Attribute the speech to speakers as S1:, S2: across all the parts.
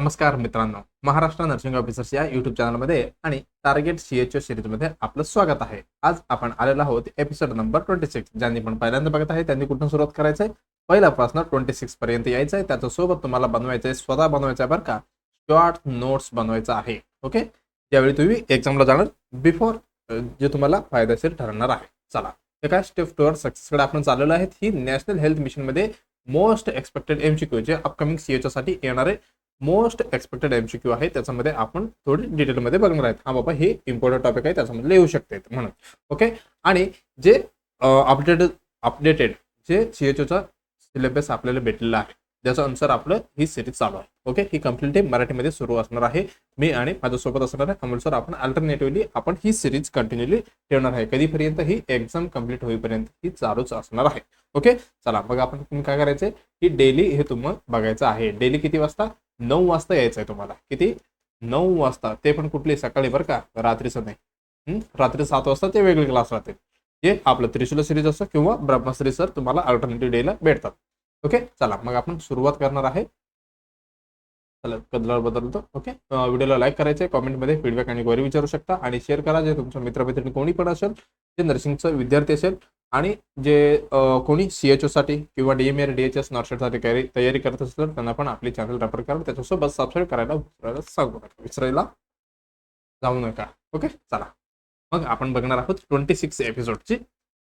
S1: नमस्कार मित्रांनो, Maharashtra nursing officers या यूट्यूब चॅनलमध्ये आणि टार्गेट सीएचओ सिरीजमध्ये आपलं स्वागत आहे. आज आपण आलेलो आहोत एपिसोड नंबर 26. ज्यांनी पण पहिल्यांदा बघत आहे त्यांनी कुठून सुरुवात करायचं आहे, पहिल्यापासून 26 पर्यंत यायचं आहे. त्याच्यासोबत तुम्हाला बनवायचं आहे, स्वतः बनवायचं आहे बरं का, शॉर्ट नोट्स बनवायचं आहे. ओके, ज्यावेळी तुम्ही एक्झामला जाणार बिफोर, जे तुम्हाला फायदेशीर ठरणार आहे. चला, एका स्टेप टुवर्ड सक्सेसकडे आपण चाललेलो आहे. ही नॅशनल हेल्थ मिशनमध्ये मोस्ट एक्सपेक्टेड एमसीक्यू जे अपकमिंग सीएचओ साठी येणारे मोस्ट एक्सपेक्टेड एमसीक्यू आहे, त्याच्यामध्ये आपण थोडी डिटेलमध्ये बघणार आहेत. हा बाबा, हे इम्पॉर्टंट टॉपिक आहे, त्याच्यामध्ये येऊ शकते म्हणून. ओके, आणि जे अपडेटेड जे सीएचओचा सिलेबस आपल्याला भेटलेला आहे, ज्याच्या अनुसार आपलं ही सिरीज चालू आहे. ओके, ही कम्प्लीटली मराठीमध्ये सुरू असणार आहे. मी आणि माझ्यासोबत असणार आहे अमोल सर. आपण अल्टरनेटिव्हली आपण ही सिरीज कंटिन्युअली ठेवणार आहे. कधीपर्यंत? ही एक्झाम कम्प्लीट होईपर्यंत ही चालूच असणार आहे. ओके, चला मग आपण तुम्ही काय करायचंय, की डेली हे तुम्हाला बघायचं आहे. डेली किती वाजता? 9 वाजता यायचं आहे तुम्हाला. किती? 9 वाजता. ते पण कुठली? सकाळी बरं का, रात्रीचं नाही. रात्री 7 वाजता ते वेगळे क्लास राहतील. जे आपलं त्रिशूल सिरीज असतं किंवा ब्रह्मश्री सर तुम्हाला अल्टरनेटिव्ह डेला भेटतात. ओके, चला मग आपण सुरुवात करणार आहे. चला, कदलावर बदलतो. ओके, व्हिडिओला लाईक करायचे, कॉमेंटमध्ये फीडबॅक आणि क्वेरी विचारू शकता आणि शेअर करा. जे तुमच्या मित्रमैत्रिणी कोणी पण असेल, जे नर्सिंगचं विद्यार्थी असेल आणि जे कोणी सीएचओ साठी किंवा डीएमआर डीएचएस नॉर्शेटसाठी तयारी करत असेल, त्यांना पण आपली चॅनल रेफर करा. त्याच्यासोबत सबस्क्राईब करायला सांगू नका, विसरायला जाऊ नका. ओके, चला मग आपण बघणार आहोत 26 एपिसोडची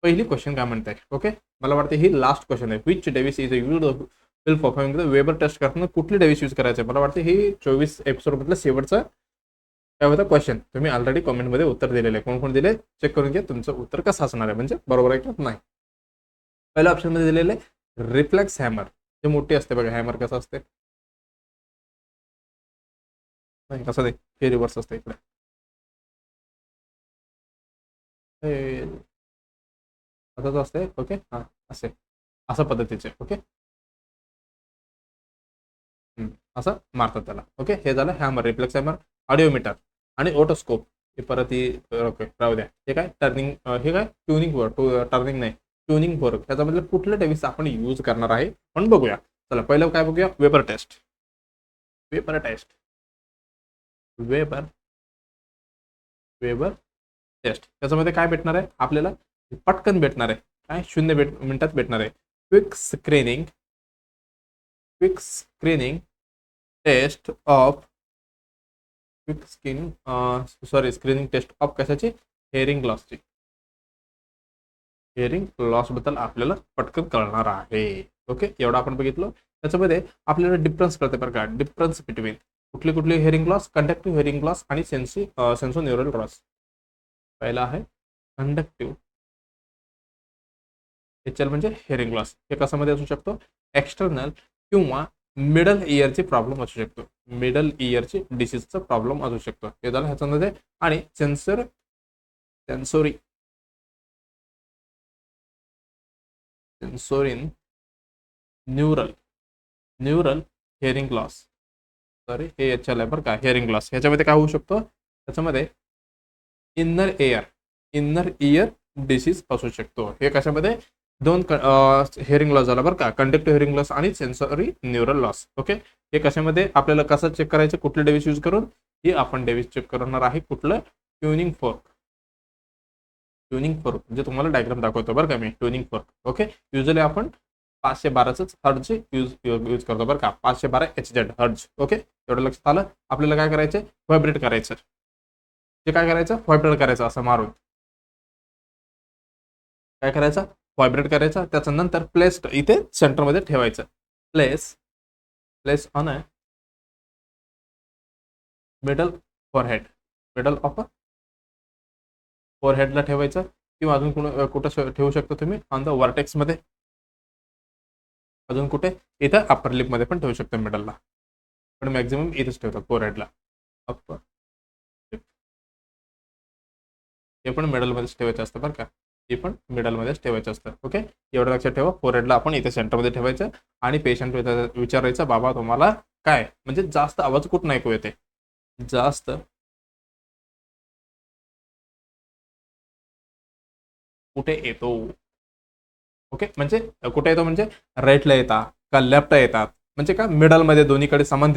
S1: पहिली क्वेश्चन. काय म्हणते? ओके, मला वाटतं ही लास्ट क्वेश्चन आहे. Which device is will performing the Weber test करताना कुठली डेव्हिस यूज करायचे? मला वाटतं ही 24 एपिसोड मधलं शेवटचं काय होतं क्वेश्चन. तुम्ही ऑलरेडी कमेंटमध्ये उत्तर दिलेलं आहे. कोण कोण दिले चेक करून घ्या, तुमचं उत्तर कसं असणार आहे, म्हणजे बरोबर आहे की नाही. पहिल्या ऑप्शन मध्ये दिलेलं आहे रिफ्लेक्स हॅमर. जे मोठी असते बघा, हॅमर कसं असते, कसं ते हे रिव्हर्स असते इकडे, असंच असते. ओके, हा असे अशा पद्धतीचे. ओके, असं मारतात त्याला. ओके, हे झालं हॅमर, रिफ्लेक्स हॅमर. ऑडिओमीटर आणि ओटोस्कोप हे परत ओके राहू द्या. हे काय टर्निंग, हे काय ट्युनिंग टर्निंग नाही, ट्युनिंग फोर. त्याच्यामधलं कुठलं डेव्हिस आपण यूज करणार आहे पण बघूया. चला पहिलं काय बघूया, Weber test. Weber test, Weber Weber test. त्याच्यामध्ये काय भेटणार आहे आपल्याला? पटकन भेटणार आहे. काय? 0 मिनिटात भेटणार आहे. Quick screening test of screening test of कशाची? हेअरिंग लॉसची. हेअरिंग लॉस बद्दल आपल्याला पटकन कळणार आहे. ओके, एवढं आपण बघितलं. त्याच्यामध्ये आपल्याला डिफरन्स कळते बरं का, डिफरन्स बिटवीन कुठली कुठली hearing loss, conductive hearing loss आणि सेन्सो न्यूरल लॉस. पहिला आहे कंडक्टिव्ह. एचएल म्हणजे हेअरिंग लॉस. हे कशामध्ये असू शकतो? एक्सटर्नल किंवा मिडल इयरची प्रॉब्लेम असू शकतो. मिडल इयरची डिसीजचा प्रॉब्लेम असू शकतो. हे झालं ह्याच्यामध्ये. आणि sensory सेन्सोरिन neural hearing loss. Sorry, हे एचएल आहे बरं का, हिअरिंग लॉस. ह्याच्यामध्ये काय होऊ शकतो? त्याच्यामध्ये इन्नर इयर डिसीज असू शकतो. हे कशामध्ये? दोन हेअरिंग लॉस झाला बरं का, कंडक्टिव्ह हेअरिंग लॉस आणि सेन्सरी न्यूरल लॉस. ओके, हे कशामध्ये आपल्याला कसं चेक करायचं, कुठले डेव्हिस यूज करून? हे आपण डेव्हिस चेक करणार आहे. कुठलं? Tuning fork. म्हणजे तुम्हाला डायग्राम दाखवतो बरं का मी, ट्युनिंग फोर्क. ओके, युजली आपण 512च हर्ज यूज करतो बरं का, 512 HZ हर्ज. ओके, एवढं लक्षात आलं. आपल्याला काय करायचं? व्हायब्रेट करायचं. ते काय करायचं? व्हायब्रेट करायचं असं मारून. काय करायचं? व्हायब्रेट करायचं. त्याच्यानंतर प्लेस इथे सेंटरमध्ये ठेवायचं. Place on a middle forehead. Middle of फोरहेडला ठेवायचं, किंवा अजून कुठं ठेवू शकतो तुम्ही? ऑन द वर्टेक्स मध्ये. अजून कुठे? इथं अप्पर लिप मध्ये पण ठेवू शकतो मिडलला, पण मॅक्झिमम इथेच ठेवतात फोरहेडला. अप्पर लिप हे पण मिडलमध्येच ठेवायचं असतं बरं का, हे पण मिडलमध्येच ठेवायचं असतं. ओके, एवढं लक्षात ठेवा. फोरहेडला आपण इथे सेंटरमध्ये ठेवायचं आणि पेशंट विचारायचं, बाबा तुम्हाला काय, म्हणजे जास्त आवाज कुठं ऐकू येते? जास्त कुठे येतो? ओके, म्हणजे कुठे येतो म्हणजे राईटला येतात का लेफ्टला येतात म्हणजे का मिडलमध्ये दोन्हीकडे समान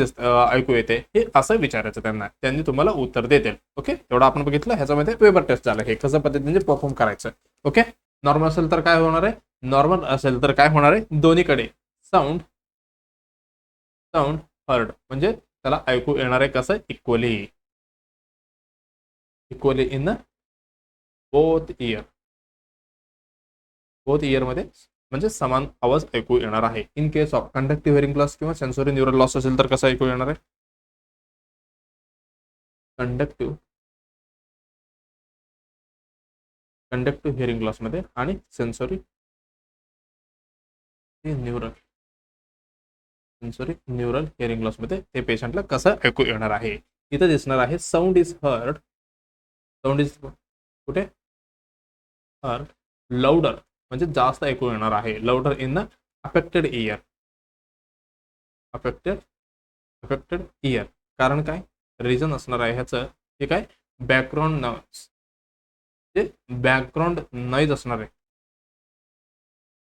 S1: ऐकू येते, हे असं विचारायचं त्यांनी तुम्हाला उत्तर देतील. ओके, तेवढं आपण बघितलं. ह्याच्यामध्ये वेबर टेस्ट झालं, हे कसं पद्धतीने परफॉर्म करायचं. ओके, नॉर्मल असेल तर काय होणार आहे, नॉर्मल असेल तर काय होणार आहे, दोन्हीकडे साऊंड हर्ड म्हणजे त्याला ऐकू येणार आहे कसं, इक्वली इन बोथ इयर मध्ये म्हणजे समान आवाज ऐकू येणार आहे. In case of conductive hearing loss किंवा सेन्सोरी न्यूरल लॉस असेल तर कसं ऐकू येणार आहे, कंडक्टिव्ह हिअरिंग लॉस मध्ये आणि सेन्सोरी न्यूरल हिअरिंग लॉस मध्ये ते पेशंटला कसं ऐकू येणार आहे. इथं दिसणार आहे साऊंड इज कुठे हर्ड लाऊडर म्हणजे जास्त ऐकू येणार आहे, louder in the affected year. कारण काय रिझन असणार आहे ह्याचं, हे काय बॅकग्राऊंड नॉईज असणार आहे.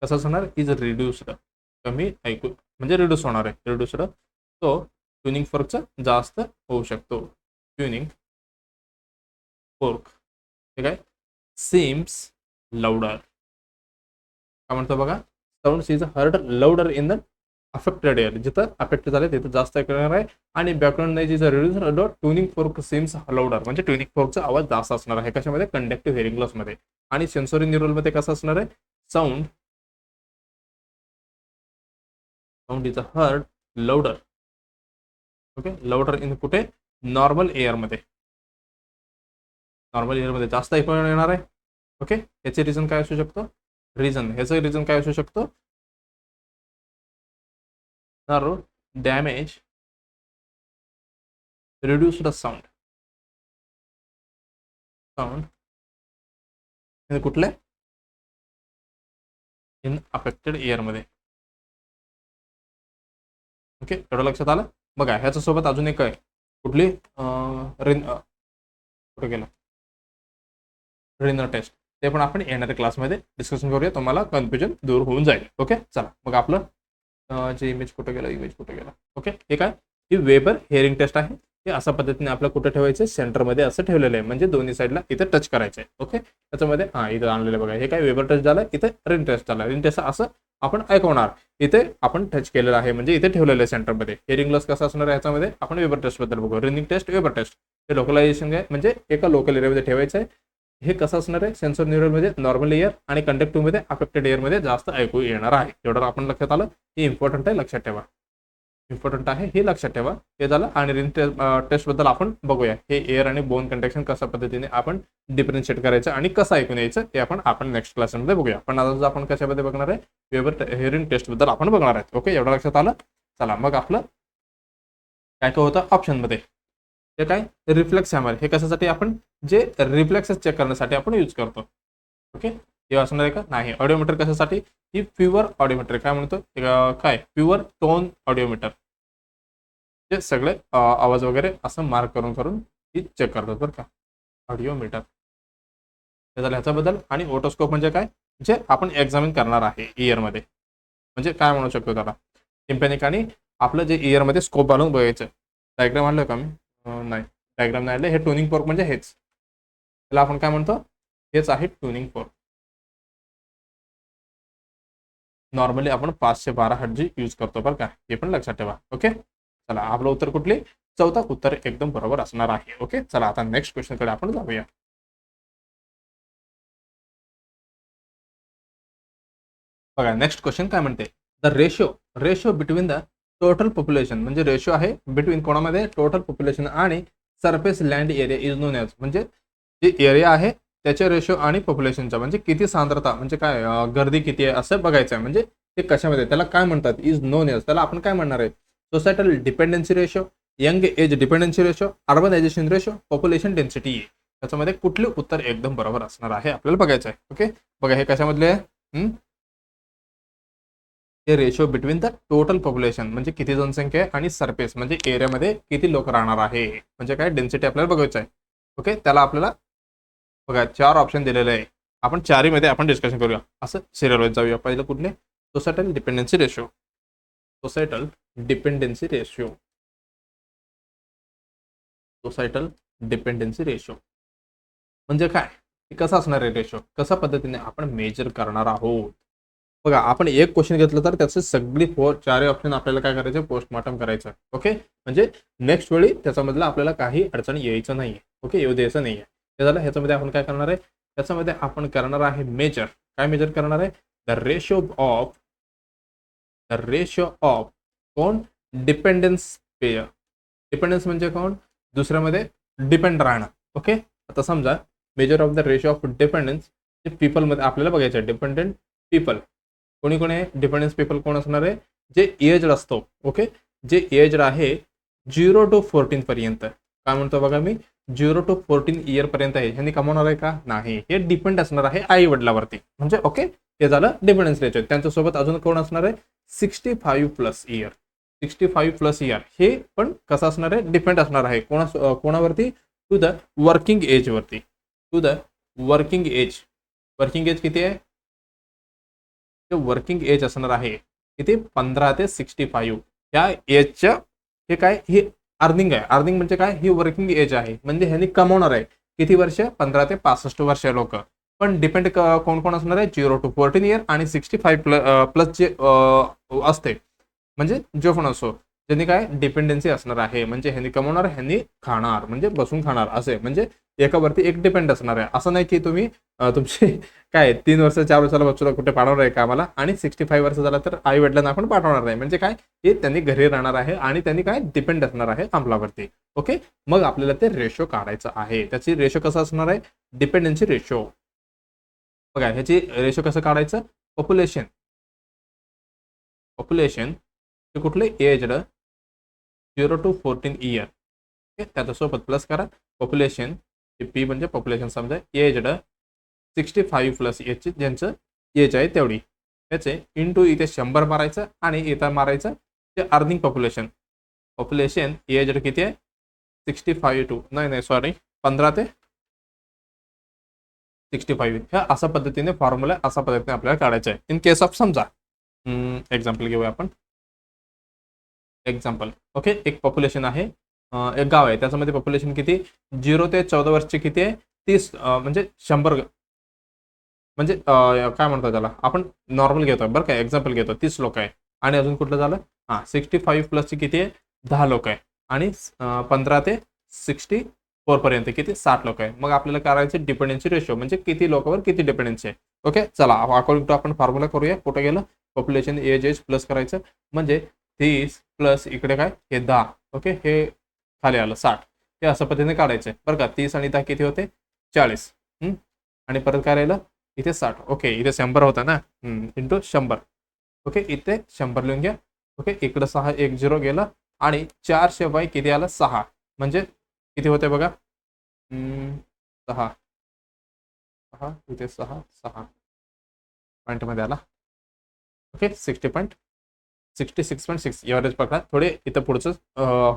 S1: कसं असणार, इज रिड्युस्ड कमी ऐकू म्हणजे रिड्यूस होणार आहे, रिड्युस्ड. तो ट्युनिंग फोर्कचा जास्त होऊ शकतो. ट्युनिंग फोर्क हे काय सीम्स लाऊडर काय म्हणतो बघा, sound is heard louder in the affected air. जिथं अफेक्ट झाले तिथं जास्त ऐकणार आहे. आणि background noise is reduced tuning fork seems louder म्हणजे ट्युनिंग फोर्कचा आवाज जास्त असणार आहे. कशामध्ये, कंडक्टिव्ह हिअरिंग लॉस मध्ये. आणि सेन्सोरी न्यूरल मध्ये कसं असणार आहे, sound is heard louder. Okay, louder in कुठे, नॉर्मल एअर मध्ये जास्त ऐकू येणार आहे. ओके, याचे रिझन काय असू शकतो, ह्याचं रिझन काय असू शकतो, नर्व डॅमेज, रिड्यूस्ड साऊंड कुठले, इन अफेक्टेड एअर मध्ये. ओके, एवढं लक्षात आलं. बघा ह्याच्या सोबत अजून एक आहे, कुठली कुठे गेला, रिनर टेस्ट. ते पण आपण येणाऱ्या क्लासमध्ये डिस्कशन करूया, तुम्हाला कन्फ्युजन दूर होऊन जाईल. ओके, चला मग आपलं जे इमेज कुठे गेला. ओके, हे काय, ही वेबर हिअरिंग टेस्ट आहे. हे अशा पद्धतीने आपलं कुठे ठेवायचं, सेंटरमध्ये असं ठेवलेलं आहे, म्हणजे दोन्ही साईडला इथे टच करायचं आहे. ओके, त्याच्यामध्ये इथं आणलेलं बघा, हे काय वेबर टेस्ट झालं, इथे रिन टेस्ट झाला. रिन टेस्ट असं आपण ऐकवणार, इथे आपण टच केलेलं आहे म्हणजे इथे ठेवलेलं आहे सेंटरमध्ये. हिअरिंग लॉस कसं असणार आहे ह्याच्यामध्ये, आपण वेबर टेस्ट बद्दल बघू. रिनिंग टेस्ट, वेबर टेस्ट हे लोकलायझेशन आहे, म्हणजे एका लोकल एरियामध्ये ठेवायचं आहे. हे कसं असणार आहे, सेन्सर न्यूरल मध्ये नॉर्मल एअर आणि कंडक्टिव्ह मध्ये अफेक्टेड एअर मध्ये जास्त ऐकू येणार आहे. एवढं आपण लक्षात आलं, हे इम्पॉर्टंट आहे, लक्षात ठेवा. हे लक्षात ठेवा. हे झालं. आणि रिन टेस्ट बद्दल आपण बघूया, हे एअर आणि बोन कंडक्शन कशा पद्धतीने आपण डिफरन्शिएट करायचं आणि कसं ऐकून यायचं ते आपण नेक्स्ट क्लासमध्ये बघूया. पण आता आपण कशामध्ये बघणार आहे, वेबर हिअरिंग टेस्ट बद्दल आपण बघणार आहे. ओके, एवढं लक्षात आलं. चला मग आपलं काय काय होतं ऑप्शन मध्ये, हे काय रिफ्लेक्स हॅमर. हे कशासाठी, आपण जे रिफ्लेक्सेस चेक करण्यासाठी आपण यूज करतो. ओके, हे असणार आहे का, नाही. ऑडिओमीटर कशासाठी, ही प्युअर ऑडिओमीटर काय म्हणतो, काय प्युअर टोन ऑडिओमीटर, जे सगळे आवाज वगैरे असं मार्क करून ही चेक करतात बरं का, ऑडिओमीटर. हे झालं ह्याच्याबद्दल. आणि ओटोस्कोप म्हणजे काय, जे आपण एक्झामिन करणार आहे इयरमध्ये, म्हणजे काय म्हणू शकतो त्याला, टिम्पॅनिक. आणि आपलं जे इयरमध्ये स्कोप घालून बघायचं. डायग्राम आणलं का मी, नाही डायग्राम नाही आणलं. हे ट्युनिंग फोर्क म्हणजे हेच, त्याला आपण काय म्हणतो, हेच आहे ट्युनिंग फोर्क. नॉर्मली आपण 512 हर्ट्झ यूज करतो बरं का, हे पण लक्षात ठेवा. ओके, चला आपलं उत्तर कुठले, चौथा उत्तर एकदम बरोबर असणार आहे. ओके, चला आता नेक्स्ट क्वेश्चन कडे आपण जाऊया. बघा नेक्स्ट क्वेश्चन काय म्हणते, the ratio between the total population, म्हणजे रेशो आहे बिटवीन कोणामध्ये, टोटल पॉप्युलेशन आणि surface land area is known as, म्हणजे जे एरिया आहे त्याच्या रेशो आणि पॉप्युलेशनचा, म्हणजे किती सांद्रता, म्हणजे काय गर्दी किती आहे असं बघायचं आहे. म्हणजे ते कशामध्ये, त्याला काय म्हणतात, इज नोन एज. त्याला आपण काय म्हणणार आहे, societal dependency ratio, young age dependency ratio, urbanization ratio, population density. त्याच्यामध्ये कुठले उत्तर एकदम बरोबर असणार आहे आपल्याला बघायचं आहे. ओके, बघा हे कशामधले आहे, हे ratio between the total population म्हणजे किती जनसंख्या आहे, आणि सरफेस म्हणजे एरियामध्ये किती लोक राहणार आहे, म्हणजे काय डेन्सिटी आपल्याला बघायचं आहे. ओके, त्याला आपल्याला बघा 4 ऑप्शन दिलेले आहे. आपण चारीमध्ये आपण डिस्कशन करूया, असं सिरियल वाईज जाऊया. पहिलं कुठले, societal dependency ratio. Societal dependency ratio. Societal dependency ratio म्हणजे काय, कसं असणार आहे रेशो, कशा पद्धतीने आपण मेजर करणार आहोत. बघा, आपण एक क्वेश्चन घेतलं तर त्याचे सगळी चारही ऑप्शन आपल्याला काय करायचे, पोस्टमॉर्टम करायचं. ओके, म्हणजे नेक्स्ट वेळी त्याच्यामधलं आपल्याला काही अडचण यायचं नाहीये. ओके, येऊ द्यायचं नाहीये. हे झालं. ह्याच्यामध्ये आपण काय करणार आहे, त्याच्यामध्ये आपण करणार आहे मेजर. काय मेजर करणार आहे, द रेशो ऑफ कोण, डिपेंडन्स पेयर. डिपेंडन्स म्हणजे कोण, दुसऱ्यामध्ये डिपेंड राहणं. ओके, आता समजा measure of the ratio of dependence people मध्ये आपल्याला बघायचं आहे. डिपेंडेंट पीपल कोणी कोण आहे, डिपेंडन्स पीपल कोण असणार आहे, जे एजड असतो. ओके, जे एजड आहे 0 to 14 पर्यंत. काय म्हणतो बघा मी, 0 to 14 इयर पर्यंत आहे. ह्यांनी कमावणार आहे का, नाही. हे डिपेंड असणार आहे आई वडिलावरती. म्हणजे ओके, हे झालं डिपेंडन्स रेशो. त्यांच्यासोबत अजून कोण असणार आहे, 65 प्लस इयर. 65 प्लस इयर हे पण कसं असणार आहे, डिपेंड असणार आहे कोणावरती, टू द वर्किंग एज वरती. To the working age. Working age किती आहे, वर्किंग एज असणार आहे किती, 15 ते 65. या एजच्या हे काय, ही अर्निंग आहे. अर्निंग म्हणजे काय, ही वर्किंग एज आहे. म्हणजे ह्यांनी कमवणार आहे किती वर्ष, 15 ते 65 वर्ष लोक. पण डिपेंड कोण कोण असणार आहे, 0 to 14 इयर आणि 65 प्लस जे असते, म्हणजे जो पण असो, त्यांनी काय डिपेंडन्सी असणार आहे. म्हणजे ह्यांनी कमवणार, ह्यांनी खाणार, म्हणजे बसून खाणार असे. म्हणजे एकावरती एक डिपेंड असणार आहे. असं नाही की तुम्ही तुमचे काय 3 वर्ष 4 वर्षाला बच्चूला कुठे पाठवणार आहे कामाला आणि 65 वर्ष झाला तर आई वडिलांना आपण पाठवणार नाही. म्हणजे काय, हे त्यांनी घरी राहणार आहे आणि त्यांनी काय डिपेंड असणार आहे अमलावरती. ओके, मग आपल्याला ते रेशो काढायचं आहे. त्याची रेशो कसं असणार आहे, डिपेंडन्सी रेशो. बघा, ह्याची रेशो कसं काढायचं, पॉप्युलेशन हे कुठले एजड 0 to 14 इयर. ओके, त्याच्यासोबत प्लस करा पॉप्युलेशन. पी म्हणजे पॉप्युलेशन समजा, एजड 65 प्लस एजची ज्यांचं एज आहे तेवढी, त्याचे इंटू इथे 100 मारायचं आणि इथं मारायचं ते अर्निंग पॉप्युलेशन. पॉप्युलेशन एजड किती आहे, 65 टू नाही सॉरी 15 ते 65. ह्या अशा पद्धतीने फॉर्म्युला अशा पद्धतीने आपल्याला काढायचं आहे. इन केस ऑफ समजा एक्झाम्पल घेऊया आपण. एक्झाम्पल, ओके, एक पॉप्युलेशन आहे, एक गाव आहे, त्याच्यामध्ये पॉप्युलेशन किती, 0 ते 14 वर्षचे किती आहे, 30 म्हणजे 100. म्हणजे काय म्हणतात त्याला, आपण नॉर्मल घेतो बरं काय, एक्झाम्पल घेतो, 30 लोक आहे. आणि अजून कुठलं झालं, 65 प्लसची किती आहे, 10 लोक आहे. आणि 15 ते 64 पर्यंत किती, 60 लोक आहे. मग आपल्याला करायचे डिपेंडन्सी रेशो, म्हणजे किती लोकांवर किती डिपेंडन्सी आहे. ओके, चला अकॉर्डिंग टू आपण फॉर्म्युला करूया. कुठं गेलं, पॉप्युलेशन एज प्लस करायचं, म्हणजे 30 प्लस इकडे काय, हे 10. ओके, हे खाली आलं 60. हे असं पद्धतीने काढायचं बरं का. 30 आणि 10 किती होते, 40. आणि परत काय राहिलं, इथे 60. ओके, इथे 100 होता ना, इंटू 100. ओके, इथे 100 लिहून घ्या. ओके, इकडं 6 1 0 गेलं आणि 400 बाय किती आलं, 6. म्हणजे किती होते बघा, 6 6 इथे 6 6 पॉईंटमध्ये आला. ओके, 66.6 एव्हरेज पकडा. थोडे इथं पुढचं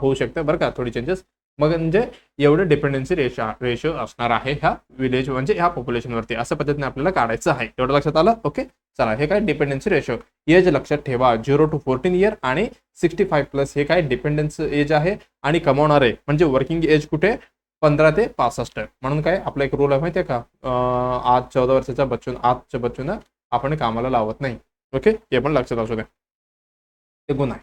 S1: होऊ शकतं बरं का, थोडी चेंजेस. मग म्हणजे एवढं डिपेंडन्सी रेशो असणार आहे ह्या विलेज म्हणजे ह्या पॉप्युलेशनवरती. असं पद्धतीने आपल्याला काढायचं आहे. एवढं लक्षात आलं. ओके, चला, हे काय डिपेंडन्सी रेशो. एज लक्षात ठेवा, 0 to 14 इयर आणि 65 प्लस हे काय डिपेंडन्स एज आहे. आणि कमावणारे म्हणजे वर्किंग एज कुठे, 15 ते 65. म्हणून काय आपला एक रूल आहे माहिती आहे का, आज 14 वर्षाच्या आजच्या बच्चूंना आपण कामाला लावत नाही. ओके, हे पण लक्षात असू द्या, ते गुण आहे.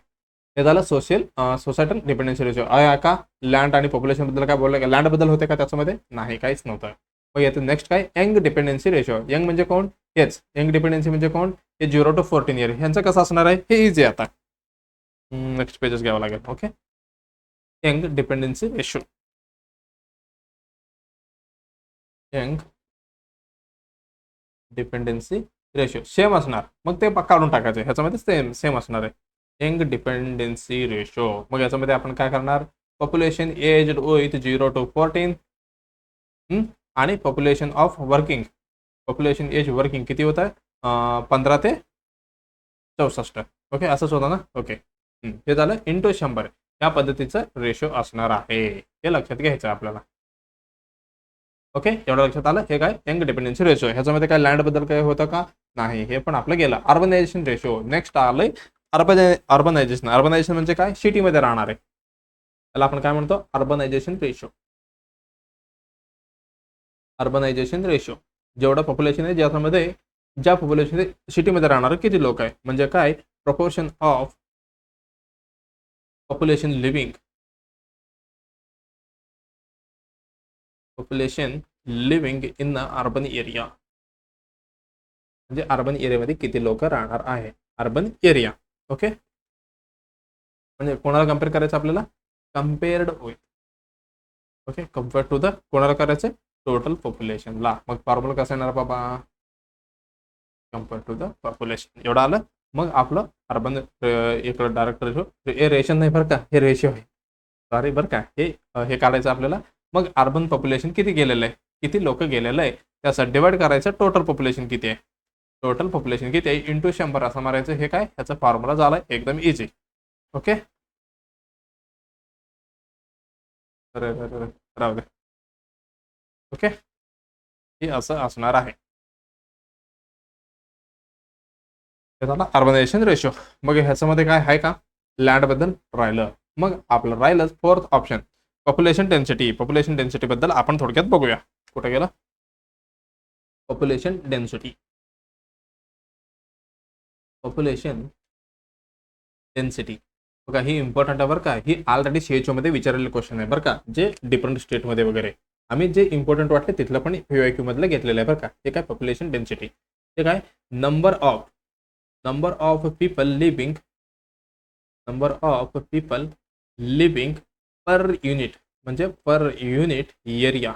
S1: हे झालं सोसायटल डिपेंडन्सी रेशो. का लँड आणि पॉप्युलेशन बद्दल काय बोललं का, लँड बद्दल होते का त्याच्यामध्ये, नाही, काहीच नव्हतं. मग याचं नेक्स्ट काय, यंग डिपेंडन्सी रेशो. यंग म्हणजे कोण, हेच यंग डिपेंडन्सी म्हणजे कोण, हे 0 to 14 इयर. ह्यांचं कसं असणार आहे, हे इझी. आता नेक्स्ट पेजेस घ्यावं लागेल. Okay, young dependency ratio. Young dependency ratio same असणार, मग ते काढून टाकायचं. ह्याच्यामध्ये सेम असणार आहे, यंग डिपेंडन्सी रेशो. मग याच्यामध्ये आपण काय करणार, पॉप्युलेशन एज विथ 0 to 14 आणि population of working. Population age working किती होत आहे, 15 ते 64. ओके, असंच होतं ना. ओके, हे झालं इंटू 100. या पद्धतीचं रेशो असणार आहे, हे लक्षात घ्यायचं आपल्याला. ओके, एवढं लक्षात आलं. हे काय, यंग डिपेंडन्सी रेशो. ह्याच्यामध्ये काय लँड बद्दल काय होतं का, नाही, हे पण आपलं गेलं. Urbanisation ratio. नेक्स्ट आलंय अर्बनायझेशन म्हणजे काय, सिटीमध्ये राहणार आहे, त्याला आपण काय म्हणतो, अर्बनायझेशन रेशो. अर्बनायझेशन रेशो जेवढं पॉप्युलेशन आहे, ज्यामध्ये ज्या पॉप्युलेशन सिटीमध्ये राहणार किती लोक आहे, म्हणजे काय, proportion of population living in the urban area, म्हणजे अर्बन एरियामध्ये किती लोक राहणार आहे, अर्बन एरिया. ओके, म्हणजे कोणाला कम्पेअर करायचं आपल्याला, compared with, okay, compare to the कोणाला करायचं, टोटल पॉप्युलेशनला. मग फॉर्म्युला कसं येणार बाबा, कम्पेअर टू द पॉप्युलेशन, एवढं आलं. मग आपलं अर्बन इकडं डायरेक्ट रेशो, हे रेशन नाही बरं का, हे रेशो आहे, सॉरी बरं का, हे काढायचं आपल्याला. मग अर्बन पॉप्युलेशन किती गेलेलं आहे, किती लोक गेलेलं आहे, त्याचं डिवाइड करायचं, टोटल पॉप्युलेशन किती आहे, टोटल पॉप्युलेशन किती आहे इंटू 100 असं मारायचं. हे काय, ह्याचा फॉर्म्युला झाला एकदम इझी. ओके, राहू दे. ओके, हे असं असणार आहे. झाला अर्बनायझेशन रेशो. मग ह्याच्यामध्ये काय आहे का, लँड बद्दल राहिलं. मग आपलं राहिलं fourth option, population density. Population density बद्दल आपण थोडक्यात बघूया. कुठे गेला, पॉप्युलेशन डेन्सिटी. पॉप्युलेशन डेन्सिटी बघा, ही इम्पॉर्टंट आहे बरं का, ही ऑलरेडी CHO मध्ये विचारलेले क्वेश्चन आहे बरं का, जे डिफरंट स्टेटमध्ये वगैरे आम्ही जे इम्पॉर्टंट वाटते तिथलं पण PYQ मधलं घेतलेलं आहे बरं का. हे काय, पॉप्युलेशन डेन्सिटी, हे काय, number of people living per unit, म्हणजे पर युनिट एरिया.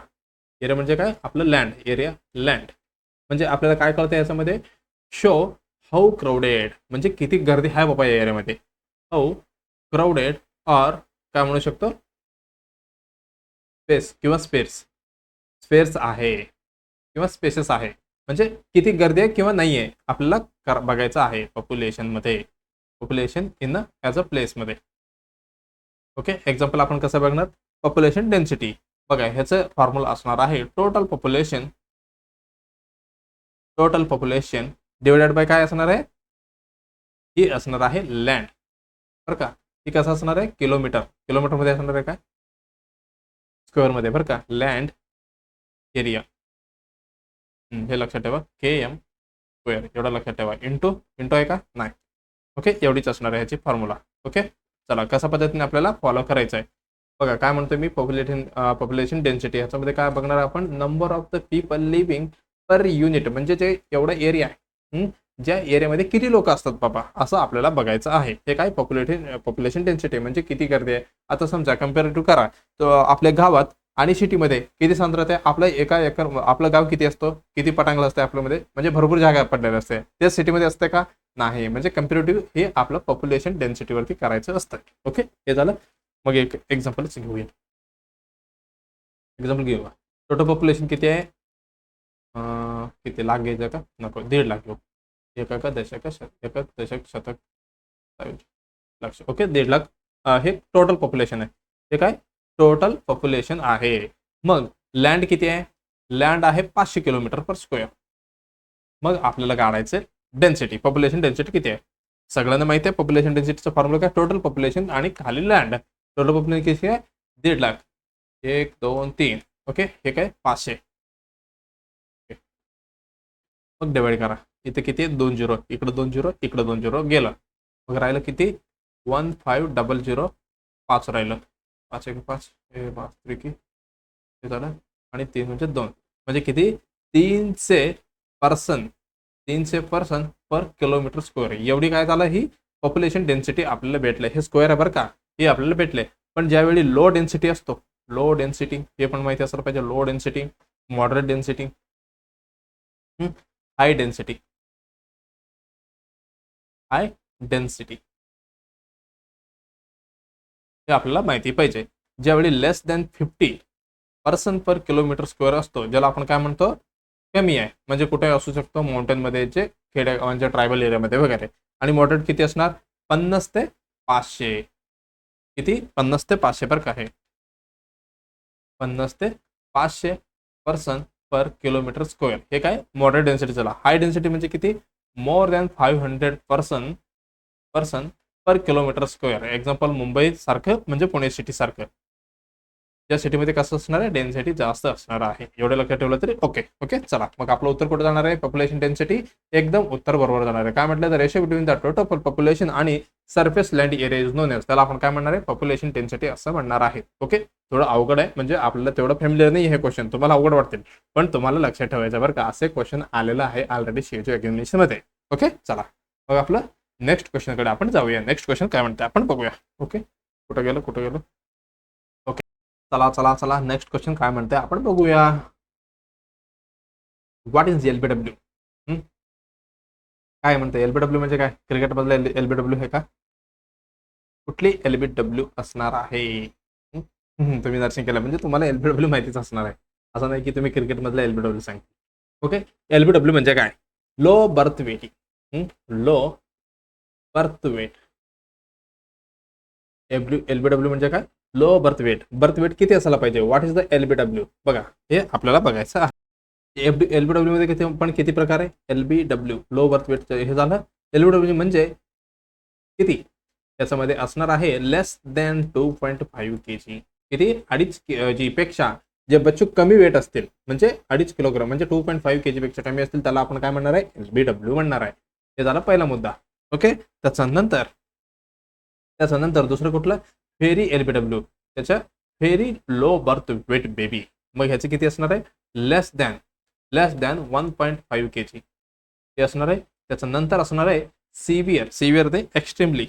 S1: एरिया म्हणजे काय, आपलं लँड एरिया, लँड म्हणजे आपल्याला काय कळतं याच्यामध्ये, शो हाऊ क्राउडेड, म्हणजे किती गर्दी आहे बाबा या एरियामध्ये, हाऊ क्राउडेड, ऑर काय म्हणू शकतो, स्पेस किंवा स्पेस आहे किंवा स्पेसेस आहे, म्हणजे किती गर्दी आहे किंवा नाही आहे आपल्याला बघायचं आहे पॉप्युलेशनमध्ये, पॉप्युलेशन इन ॲज अ प्लेसमध्ये. ओके, एक्झाम्पल आपण कसं बघणार, पॉप्युलेशन डेन्सिटी बघा, ह्याचं फॉर्म्युला असणार आहे टोटल पॉप्युलेशन डिवायडेड बाय काय असणार आहे, ही असणार आहे लँड बरं का. ही कसं असणार आहे, किलोमीटरमध्ये असणार आहे काय, स्क्वेअरमध्ये बरं का, लँड एरिया, हे लक्षात ठेवा, KM स्क्वेअर एवढा लक्षात ठेवा, इंटू आहे का, नाही. ओके, एवढीच असणार आहे ह्याची फॉर्म्युला. ओके, चला कशा पद्धतीने आपल्याला फॉलो करायचं आहे बघा. काय म्हणतो मी, पॉप्युलेशन डेन्सिटी, ह्याच्यामध्ये काय बघणार आपण, number of the people living per unit, म्हणजे जे एवढा एरिया आहे, ज्या एरियामध्ये किती लोक असतात बाबा, असं आपल्याला बघायचं आहे. हे काय, पॉप्युलेशन डेन्सिटी म्हणजे किती गर्दी आहे. आता समजा कम्पॅरेटिव्ह करा, तर आपल्या गावात आणि सिटीमध्ये किती सांद्रता आहे, आपलं एका एकर, आपलं गाव किती असतो, किती पटांगलं असते आपल्यामध्ये, म्हणजे भरपूर जागा पडलेली असते, ते सिटीमध्ये असते का, नाही. म्हणजे कम्पॅरेटिव्ह हे आपलं पॉप्युलेशन डेन्सिटीवरती करायचं असतं. ओके, हे झालं. मग एक एक्झाम्पलच घेऊया, टोटल पॉप्युलेशन किती आहे, किती लाख घ्यायचं का, नको, 1.5 लाख घेऊ, एक दशक शतक लक्ष. ओके, 1.5 लाख हे टोटल पॉप्युलेशन आहे. हे काय, टोटल पॉप्युलेशन आहे. मग लँड किती आहे, लँड आहे 500 किलोमीटर पर स्क्वेअर. मग आपल्याला काढायचं डेन्सिटी, पॉप्युलेशन डेन्सिटी किती आहे. सगळ्यांना माहिती आहे पॉप्युलेशन डेन्सिटीचा फॉर्म्युला काय, टोटल पॉप्युलेशन आणि खाली लँड. टोटल पॉप्युलेशन किती आहे, 1.5 लाख, 1 2 3. ओके, हे काय 500. मग डिवाइड करा, इथे किती 2 0, इकडं 2 0, इकडं 2 0 गेलं. मग राहिलं किती, 1500, राहिलं, 5 1 5, हे 5 3 हे झालं, आणि 3 म्हणजे 2, म्हणजे किती, 300 पर्सन पर किलोमीटर स्क्वेअर. एवढी काय झालं, ही पॉप्युलेशन डेन्सिटी आपल्याला भेटले. हे स्क्वेअर आहे बरं का, हे आपल्याला भेटले. पण ज्यावेळी लो डेन्सिटी असतो, लो डेन्सिटी हे पण माहिती असलं पाहिजे, low density, moderate density, high density हे आपल्याला माहिती पाहिजे. ज्यावेळी लेस दॅन 50 पर्सन पर किलोमीटर स्क्वेअर असतो, ज्याला आपण काय म्हणतो, कमी आहे, म्हणजे कुठे असू शकतो, माउंटेनमध्ये, जे खेड्या म्हणजे ट्रायबल एरियामध्ये वगैरे. आणि मॉडरेट किती असणार, 50 ते 500. किती, 50 ते 500 बरं का, हे 50 ते 500 पर्सन पर किलोमीटर स्क्वेअर. हे काय, मॉडरेट डेन्सिटी झाला. हाय डेन्सिटी म्हणजे किती, मोर दॅन 500 पर्सन पर्सन पर किलोमीटर स्क्वेअर. एक्झाम्पल मुंबई सारखं म्हणजे पुणे सिटी सारखं या सिटीमध्ये कसं असणार आहे, डेन्सिटी जास्त असणार आहे. एवढं लक्षात ठेवलं तरी ओके. ओके चला मग आपलं उत्तर कुठे जाणार आहे, पॉप्युलेशन डेन्सिटी. एकदम उत्तर बरोबर जाणार आहे. काय म्हटलं, the ratio between the total population आणि surface land area is known as. त्याला आपण काय म्हणणार आहे, पॉप्युलेशन डेन्सिटी असं म्हणणार आहे. ओके थोडं अवघड आहे, म्हणजे आपल्याला तेवढं फॅमिलियर नाही हे क्वेश्चन, तुम्हाला अवघड वाटतील पण तुम्हाला लक्षात ठेवायचं बरं का, असे क्वेश्चन आलेलं आहे ऑलरेडी सीएचओ एक्झामिनेशन मध्ये. ओके चला मग आपलं नेक्स्ट क्वेश्चनकडे आपण जाऊया. नेक्स्ट क्वेश्चन काय म्हणते आपण बघूया. ओके कुठं गेलो. ओके चला नेक्स्ट क्वेश्चन काय म्हणते आपण बघूया. What is LBW. काय म्हणते एलबीडब्ल्यू म्हणजे काय, क्रिकेट मधलं एलबीडब्ल्यू आहे का, कुठली एलबीडब्ल्यू असणार आहे. तुम्ही नर्सिंग केलं म्हणजे तुम्हाला एलबीडब्ल्यू माहितीच असणार आहे, असं नाही की तुम्ही क्रिकेट मधलं एलबीडब्ल्यू सांगता. ओके एलबीडब्ल्यू म्हणजे काय, low birth weight. Low birth weight. LBW म्हणजे काय, low birth weight. Birth weight किती असायला पाहिजे, व्हॉट इज द एलबीडब्ल्यू बघा हे आपल्याला बघायचं आहे. एलबीडब्ल्यू मध्ये किती प्रकार आहे, एलबीडब्ल्यू लो बर्थ वेट हे झालं. एलबीडब्ल्यू म्हणजे किती, त्याच्यामध्ये असणार आहे लेस दॅन 2.5 kg. किती, 2.5 kg पेक्षा जे बच्चू कमी वेट असतील म्हणजे 2.5 किलोग्राम म्हणजे 2.5 kg पेक्षा कमी असतील त्याला आपण काय म्हणणार आहे, एलबीडब्ल्यू म्हणणार आहे. हे झाला पहिला मुद्दा. ओके त्याच्यानंतर दुसरं कुठलं, व्हेरी एलबीडब्ल्यू. त्याच्या very low birth weight baby. मग ह्याचे किती असणार आहे, लेस दॅन 1.5 kg हे असणार आहे. त्याच्यानंतर असणार आहे सिव्हिअर ते एक्स्ट्रीमली.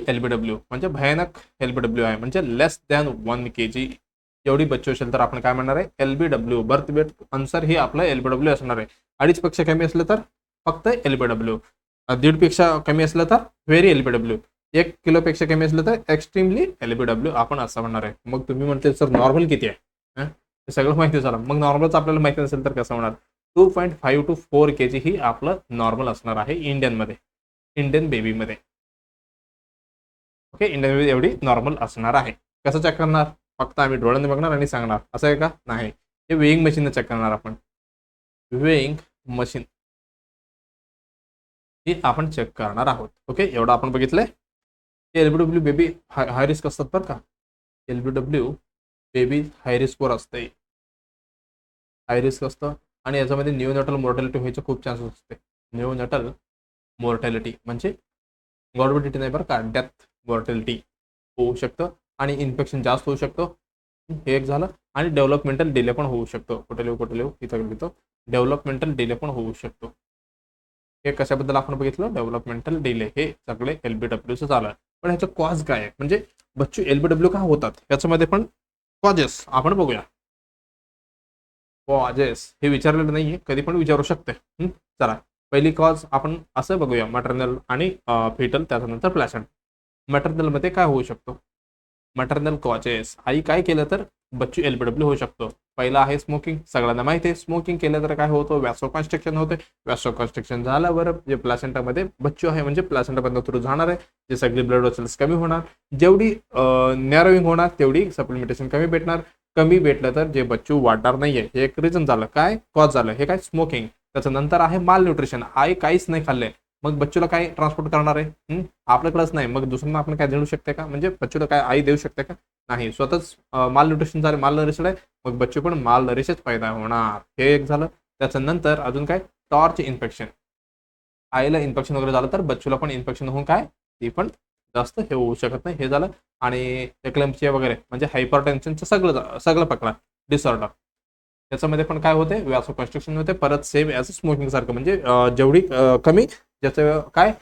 S1: एलबीडब्ल्यू म्हणजे भयानक एलबीडब्ल्यू आहे, म्हणजे लेस दॅन 1 kg एवढी बच्चू असेल तर आपण काय म्हणणार आहे, एलबीडब्ल्यू. बर्थ वेट अनुसार ही आपलं एलबीडब्ल्यू असणार आहे. 2.5 पेक्षा कमी असलं तर फक्त एलबीडब्ल्यू, 1.5 पेक्षा कमी असलं तर व्हेरी एलबीडब्ल्यू, 1 किलोपेक्षा कमी असलं तर एक्स्ट्रीमली एलबीडब्ल्यू आपण असं म्हणणार आहे. मग तुम्ही म्हणते सर नॉर्मल किती आहे, हे सगळं माहिती झालं. मग नॉर्मलचं आपल्याला माहिती नसेल तर कसं होणार, 2.5 to 4 kg ही आपलं नॉर्मल असणार आहे इंडियन बेबीमध्ये. ओके इंडियन बेबी एवढी नॉर्मल असणार आहे. कसं चेक करणार, फक्त आम्ही डोळ्यांनी बघणार आणि सांगणार असं आहे का, नाही. हे वेइंग मशीन चेक करणार आपण, वेइंग मशीन ही आपण चेक करणार आहोत. ओके एवढं आपण बघितलंय. एलबीडब्ल्यू बेबी हाय रिस्क असतात बरं का, एलबीडब्ल्यू बेबी हाय रिस्कवर असते, हाय रिस्क असतं. आणि याच्यामध्ये न्यूनॅटल मॉर्टॅलिटी व्हायचं खूप चान्सेस असते. न्यूनॅटल मॉर्टॅलिटी म्हणजे मॉर्बिडिटी नाही बरं का, डेथ मॉर्टॅलिटी होऊ शकतं आणि इन्फेक्शन जास्त होऊ शकतं. हे एक झालं. आणि डेव्हलपमेंटल डिले पण होऊ शकतो. कुठे लिहू इथं लिहितो, डेव्हलपमेंटल डिले पण होऊ शकतो. हे कशाबद्दल आपण बघितलं, डेव्हलपमेंटल डिले. हे सगळे एलबीडब्ल्यूचं झालं. पण ह्याचं कॉज काय आहे, म्हणजे बच्चू एलबीडब्ल्यू का होतात याच्यामध्ये पण कॉजेस आपण बघूया. कॉजेस हे विचारलेलं नाहीये, कधी पण विचारू शकते. चला पहिली कॉज आपण असं बघूया, मटर्नल आणि फिटल, त्याच्यानंतर प्लॅसेंट. मटर्नलमध्ये काय होऊ शकतो, मटर्नल कॉजेस, आई काय केलं तर बच्चू एलबीडब्ल्यू होऊ शकतो. पहिला आहे स्मोकिंग. सगळ्यांना माहिती आहे स्मोकिंग केलं तर काय होतं, वॅसो कन्स्ट्रक्शन होते. वॅसो कन्स्ट्रक्शन झाल्यावर जे प्लासेंटामध्ये बच्चू आहे म्हणजे प्लासेंटामधून थ्रू जाणार आहे, जे सगळी ब्लड वेसल्स कमी होणार. जेवढी नॅरोविंग होणार तेवढी सप्लिमेंटेशन कमी भेटणार. कमी भेटलं तर जे बच्चू वाढणार नाहीये, हे एक रिझन झालं. काय कॉज झालं, हे काय स्मोकिंग. त्याच्यानंतर आहे माल न्यूट्रिशन. आई काहीच नाही खाल्ले, मग बच्चूला काय ट्रान्सपोर्ट करणार आहे, आपल्याकडेच नाही, मग दुसऱ्यांना आपण काय देऊ शकते का, म्हणजे बच्चूला काय आई देऊ शकते का, नाही. स्वतःच माल न्यूट्रिशन झालं, माल नरिशड आहे, मग बच्चू पण माल नरिशच पैदा होणार. हे एक झालं. त्याच्यानंतर अजून काय, टॉर्च इन्फेक्शन. आईला इन्फेक्शन वगैरे झालं तर बच्चूला पण इन्फेक्शन होऊन काय, ती पण जास्त हे होऊ शकत नाही. हे झालं. आणि एक्लेम्पचिया वगैरे म्हणजे हायपर टेन्शनचं सगळं पकडा डिसऑर्डर. त्याच्यामध्ये पण काय होते, व्यासो कन्स्ट्रक्शन होते. परत सेम ॲज स्मोकिंग सारखं, म्हणजे जेवढी कमी ज्याचं काय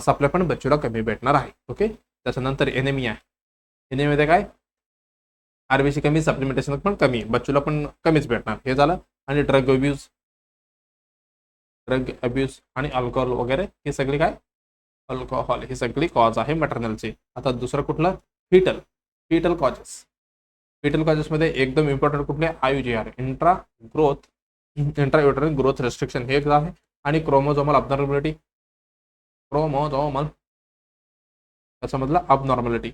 S1: सप्लाय पण बच्चूला कमी भेटणार आहे. ओके त्याच्यानंतर एनेमिया. एनेमियामध्ये काय, आरबीसी कमी, सप्लिमेंटेशन पण कमी, बच्चूला पण कमीच भेटणार. हे झालं. आणि ड्रग अब्यूज आणि अल्कोहोल वगैरे हे सगळी काय, अल्कोहोल ही सगळी कॉज आहे मटर्नलची. आता दुसरं कुठलं, फिटल कॉजेसमध्ये एकदम इम्पॉर्टंट कुठले, IUGR इंट्रा ग्रोथ रेस्ट्रिक्शन हे एक आहे. आणि क्रोमोझोमल त्याच्यामधला अबनॉर्मॅलिटी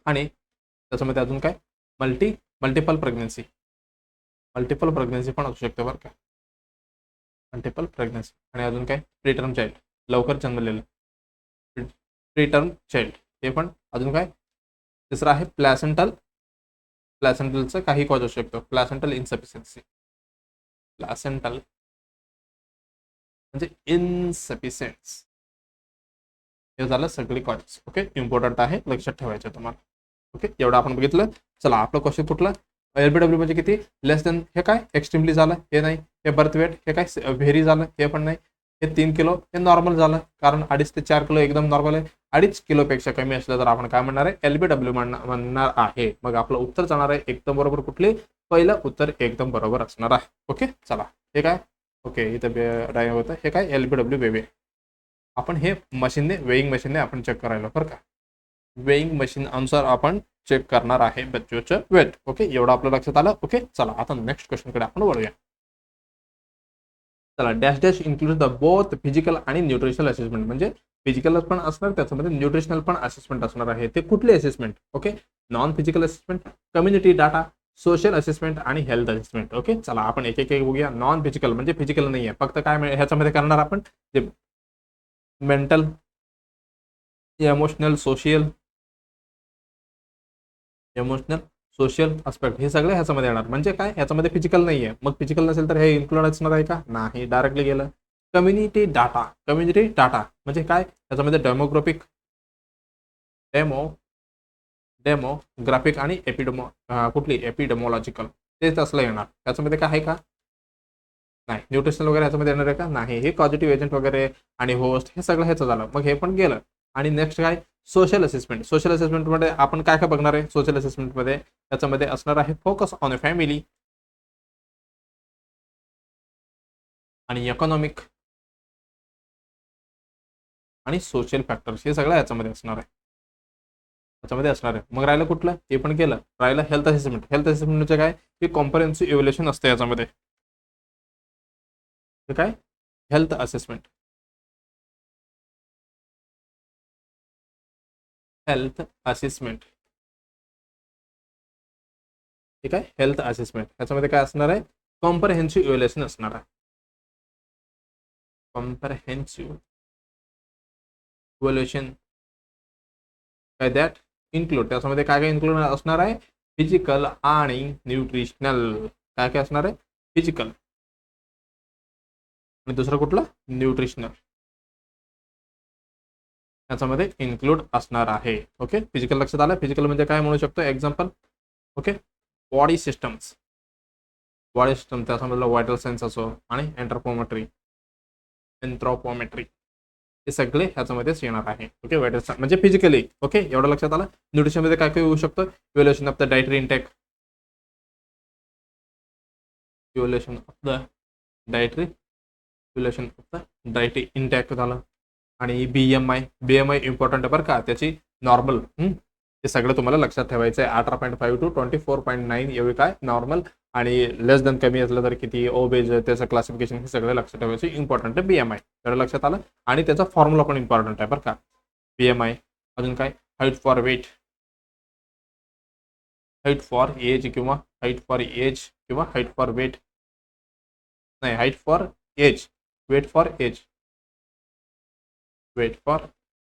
S1: आणि त्याच्यामध्ये अजून काय, मल्टिपल प्रेग्नन्सी पण असू शकते बरं का. Multiple pregnancy. आणि अजून काय, प्रीटर्म चाइल्ड, लवकर जन्मलेलं प्रीटर्म चाइल्ड, हे पण. अजून काय, तिसरं आहे प्लॅसेंटलचं काही कॉज असू शकतो, प्लॅसेंटल इन्सफिशियन्सी. प्लॅसेंटल म्हणजे इनसफिशियन्स. हे झालं सगळी कॉजेस. ओके, इम्पॉर्टंट आहे, लक्षात ठेवायचं तुम्हाला. ओके, एवढं आपण बघितलं. चला, आपलं क्वेश्चन कुठलं, एलबीडब्ल्यू म्हणजे किती, लेस देन, हे काय एक्स्ट्रीमली झालं, हे नाही. हे बर्थ वेट, हे काय व्हेरी झालं, हे पण नाही. हे 3 किलो, हे नॉर्मल झालं, कारण 2.5 ते 4 किलो एकदम नॉर्मल आहे. 2.5 किलोपेक्षा कमी असलं तर आपण काय म्हणणार आहे, एलबीडब्ल्यू म्हणणार आहे. मग आपलं उत्तर जाणार आहे एकदम बरोबर. कुठले, पहिलं उत्तर एकदम बरोबर असणार आहे. ओके, चला, हे काय, ओके, इथं डाय होतं, हे काय एलबीडब्ल्यू बेबी. आपण हे मशीनने, वेईंग मशीनने आपण चेक करायला बरं का. वेईंग मशीन अनुसार आपण चेक करणार आहे बच्चोचं वेट. ओके, एवढं आपलं लक्षात आलं. ओके, चला, आता नेक्स्ट क्वेश्चनकडे आपण वळूया. चला, dash dash include the both physical आणि न्यूट्रिशनल असेसमेंट. म्हणजे फिजिकल पण असणार, त्याच्यामध्ये न्यूट्रिशनल पण असेसमेंट असणार आहे. ते कुठले assessment, okay, non physical assessment, community data, social assessment आणि हेल्थ असेसमेंट. ओके, चला, आपण एक एक बघूया. नॉन फिजिकल म्हणजे फिजिकल नाही आहे, फक्त काय ह्याच्यामध्ये करणार आपण, जे मेंटल, इमोशनल, सोशल आस्पेक्ट, हे सगळे ह्याच्यामध्ये येणार. म्हणजे काय, ह्याच्यामध्ये फिजिकल नाही आहे. मग फिजिकल नसेल तर हे इन्क्लूड असणार आहे का, नाही, डायरेक्टली गेलं. कम्युनिटी डाटा म्हणजे काय, ह्याच्यामध्ये डेमोग्राफिक आणि एपिडेमोलॉजिकल, तेच असलं येणार. त्याच्यामध्ये काय आहे का, नाही. न्यूट्रिशनल वगैरे ह्याच्यामध्ये येणार आहे का, नाही. हे पॉझिटिव्ह एजंट वगैरे आणि होस्ट, हे सगळं ह्याचं झालं. मग हे पण गेलं. आणि नेक्स्ट काय, सोशल असेसमेंटमध्ये आपण काय काय बघणार आहे. सोशल असेसमेंटमध्ये त्याच्यामध्ये असणार आहे फोकस ऑन अ फॅमिली आणि इकॉनॉमिक आणि सोशल फॅक्टर्स, हे सगळं याच्यामध्ये असणार आहे. मग राहिलं कुठलं, हे पण केलं. राहिलं हेल्थ असेसमेंट म्हणजे काय, की कॉम्प्रिहेन्सिव्ह इव्हॅल्युएशन असतं याच्यामध्ये. काय, हेल्थ असेसमेंट ठीक आहे. हेल्थ असेसमेंट ह्याच्यामध्ये काय असणार आहे, कॉम्प्रिहेन्सिव्ह इव्हॅल्युएशन असणार आहे. कॉम्प्रिहेन्सिव्ह इव्हॅल्युएशन काय, दॅट इन्क्लूड, त्याच्यामध्ये काय काय इन्क्लूड असणार आहे, फिजिकल आणि न्यूट्रिशनल. काय काय असणार आहे, फिजिकल आणि दुसरं कुठलं, न्यूट्रिशनल, याच्यामध्ये इन्क्लूड असणार आहे. ओके, फिजिकल लक्षात आलं. फिजिकल म्हणजे काय म्हणू शकतो, एक्झाम्पल, ओके, बॉडी सिस्टम, त्याच्यामधलं व्हायटल सेन्स असो आणि एंथ्रोपोमेट्री, हे सगळे ह्याच्यामध्येच येणार आहे. ओके, व्हायटल म्हणजे फिजिकली. ओके, एवढं लक्षात आलं. न्यूट्रिशनमध्ये काय काय होऊ शकतं, evaluation of the dietary intake, dietary intake झालं. आणि बीएमआय इम्पॉर्टंट आहे बरं का, त्याची नॉर्मल, हे सगळं तुम्हाला लक्षात ठेवायचं आहे. 18.5 to 24.9 एवढी काय नॉर्मल, आणि लेस देन कमी असलं तर किती, ओबेज, त्याचं क्लासिफिकेशन, हे सगळं लक्षात ठेवायचं, इम्पॉर्टंट आहे बीएमआय. तर लक्षात आलं. आणि त्याचा फॉर्म्युला पण इम्पॉर्टंट आहे बरं का, बीएमआय. अजून काय, हाईट फॉर एज किंवा हाईट फॉर वेट, नाही, height for age, weight for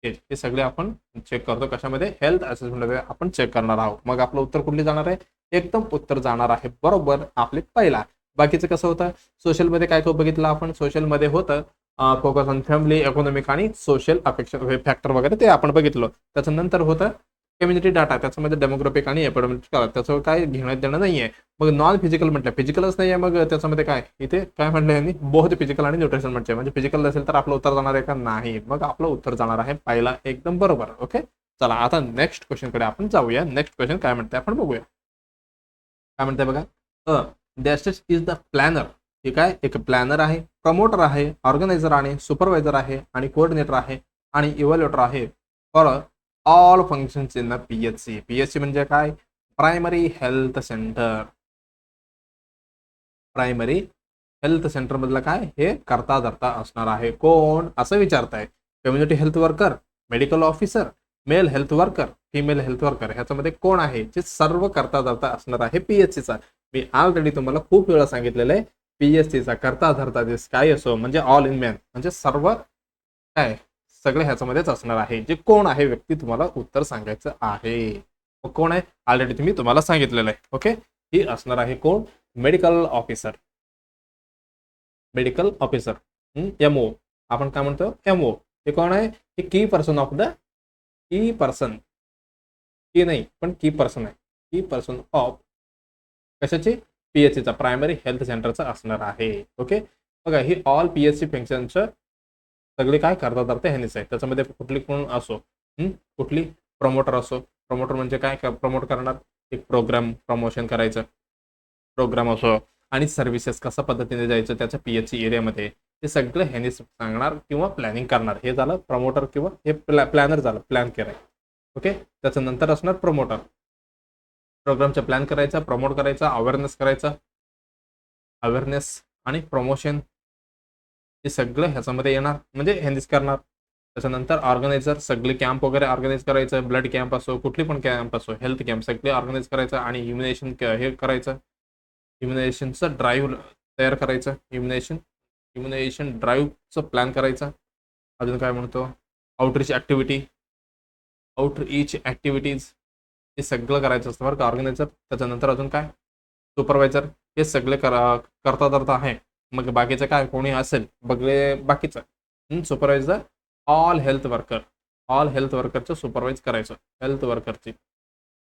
S1: age, हे सगळे आपण चेक करतो. कशामध्ये, हेल्थ असेसमेंटमध्ये आपण चेक करणार आहोत. मग आपलं उत्तर कुठले जाणार आहे, एकदम उत्तर जाणार आहे बरोबर आपले पहिला. बाकीचं कसं होतं, सोशलमध्ये काय बघितलं आपण, सोशलमध्ये होतं फोकस ऑन फॅमिली, इकॉनॉमिक आणि सोशल अपेक्षा फॅक्टर वगैरे, ते आपण बघितलं. त्याच्यानंतर होतं कम्युनिटी डाटा, त्याच्यामध्ये डेमोग्राफिक आणि एपिडेमिक, त्याचं काय घेण्यात देणं नाही आहे. मग नॉन फिजिकल म्हटलं, फिजिकलच नाही आहे, मग त्याच्यामध्ये काय, इथे काय म्हटलं यांनी, बोथ फिजिकल आणि न्यूट्रिशन म्हणजे फिजिकल नसेल तर आपलं उत्तर जाणार आहे का, नाही. मग आपलं उत्तर जाणार आहे पहिला एकदम बरोबर. ओके, चला, आता नेक्स्ट क्वेश्चनकडे आपण जाऊया. नेक्स्ट क्वेश्चन काय म्हणते आपण बघूया. काय म्हणते बघा, डॅशेस इज द प्लॅनर. हे काय, एक प्लॅनर आहे, प्रमोटर आहे, ऑर्गनायझर आहे, सुपरवायझर आहे आणि कोऑर्डिनेटर आहे आणि इव्हॅल्युएटर आहे for all functions in the PHC म्हणजे काय, प्रायमरी हेल्थ सेंटर मधलं काय, हे करता धरता असणार आहे. कोण, असं विचारताय, community health worker, medical officer, male health worker, female health worker ह्याच्यामध्ये कोण आहे, जे सर्व करता धरता असणार आहे पीएचसीचा. मी ऑलरेडी तुम्हाला खूप वेळा सांगितलेलं आहे, पीएचसीचा करता धरता जे काय असो म्हणजे ऑल इन मॅन म्हणजे सर्व काय सगळे ह्याच्यामध्येच असणार आहे. जे कोण आहे व्यक्ती तुम्हाला उत्तर सांगायचं आहे. कोण आहे ऑलरेडी तुम्ही तुम्हाला सांगितलेलं आहे. ओके, ही असणार आहे कोण, medical officer. Medical officer MO, आपण काय म्हणतो एमओ. हे कोण आहे, हे key person of the, key person, key नाही पण की पर्सन आहे, की पर्सन ऑफ कशाची, पीएचसीचा, प्रायमरी हेल्थ सेंटरचा असणार आहे. ओके, बघा ही ऑल पीएचसी फंक्शनचं सगळे काय करता धरता ह्यानेच आहे. त्याच्यामध्ये कुठली कोण असो, कुठली प्रमोटर असो. प्रमोटर म्हणजे काय प्रमोट करणार, एक प्रोग्राम प्रमोशन करायचं, प्रोग्राम असो आणि सर्व्हिसेस कशा पद्धतीने जायचं त्याच्या पीएचसी एरियामध्ये, हे सगळं ह्याने सांगणार किंवा प्लॅनिंग करणार. हे झालं प्रमोटर किंवा हे प्लॅनर झालं, प्लॅन केलाय. ओके, त्याच्यानंतर असणार प्रमोटर, प्रोग्रामचा प्लॅन करायचा, प्रमोट करायचा, अवेअरनेस करायचा, अवेअरनेस आणि प्रमोशन हे सगळं ह्याच्यामध्ये येणार म्हणजे ह्यांनीच करणार. त्याच्यानंतर ऑर्गनायझर, सगळे कॅम्प वगैरे ऑर्गनाईज करायचं, ब्लड कॅम्प असो कुठली पण कॅम्प असो, हेल्थ कॅम्प सगळे ऑर्गनाईज करायचं आणि इम्युनेशन हे करायचं, इम्युनेशनचं ड्राईव्ह तयार करायचं, इम्युनेशन ड्राईव्हचं प्लॅन करायचा. अजून काय म्हणतो, आउटरीच ॲक्टिव्हिटी, आउटरीच ॲक्टिव्हिटीज हे सगळं करायचं असतं बरं का ऑर्गनायझर. त्याच्यानंतर अजून काय, सुपरवायझर, हे सगळे करता धरता आहे. मग बाकीचं काय कोणी असेल बघले बाकीचं supervisor, all health worker, all health वर्करचं सुपरवाइज करायचं, हेल्थ वर्करची.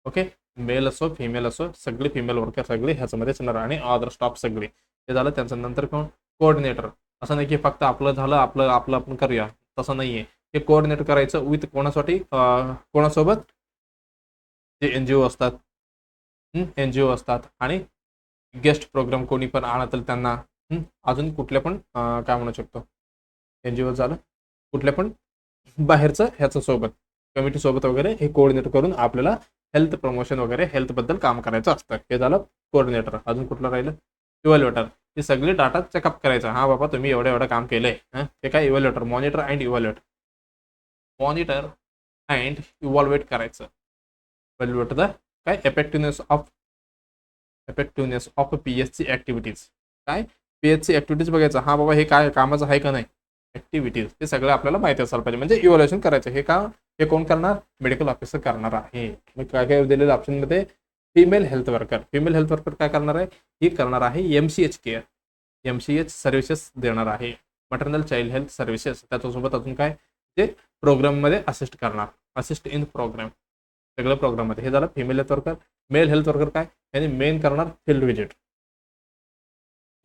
S1: ओके, मेल असो फिमेल असो सगळे फिमेल वर्कर सगळे ह्याच्यामध्येच येणार आणि अदर स्टॉप सगळे. हे झालं. त्याच्यानंतर कोण, कोऑर्डिनेटर. असं नाही की फक्त आपलं झालं आपलं आपलं आपण करूया, तसं नाहीये. हे कोऑर्डिनेट करायचं विथ कोणासाठी, कोणासोबत, जे एनजीओ असतात, एनजीओ असतात आणि गेस्ट प्रोग्राम कोणी पण आणत त्यांना, अजून कुठल्या पण काय म्हणू शकतो, एनजीओ झालं, कुठल्या पण बाहेरचं ह्याचं सोबत कमिटी सोबत वगैरे हे कोऑर्डिनेट करून आपल्याला हेल्थ प्रमोशन वगैरे हेल्थ बद्दल काम करायचं असतं. हे झालं कोऑर्डिनेटर. अजून कुठलं राहिलं, इव्हॅल्युएटर. हे सगळे डाटा चेकअप करायचा, हा बाबा तुम्ही एवढं एवढं काम केलंय. हे काय evaluator, monitor and evaluate, monitor and evaluate करायचं. इव्हॅल्युएट द काय इफेक्टिव्हनेस ऑफ पीएचसी ऍक्टिव्हिटीज. काय पीएचसी ऍक्टिव्हिटीज बघायचं, हा बाबा हे काय कामाचं आहे का नाही, ऍक्टिव्हिटीज हे सगळं आपल्याला माहिती असायला पाहिजे. म्हणजे इव्हॅल्युएशन करायचं. हे का, हे कोण करणार, मेडिकल ऑफिसर करणार आहे. मग काय काय दिलेलं ऑप्शनमध्ये, female health worker. Female health worker काय करणार आहे, ही करणार आहे एमसीएच केअर, एमसीएच सर्व्हिसेस देणार आहे, मटर्नल चाइल्ड हेल्थ सर्व्हिसेस. त्याच्यासोबत अजून काय, ते प्रोग्राममध्ये असिस्ट करणार, असिस्ट इन प्रोग्राम, सगळं प्रोग्राममध्ये. हे झालं female health worker. Male health worker काय, यांनी मेन करणार फील्ड व्हिजिट,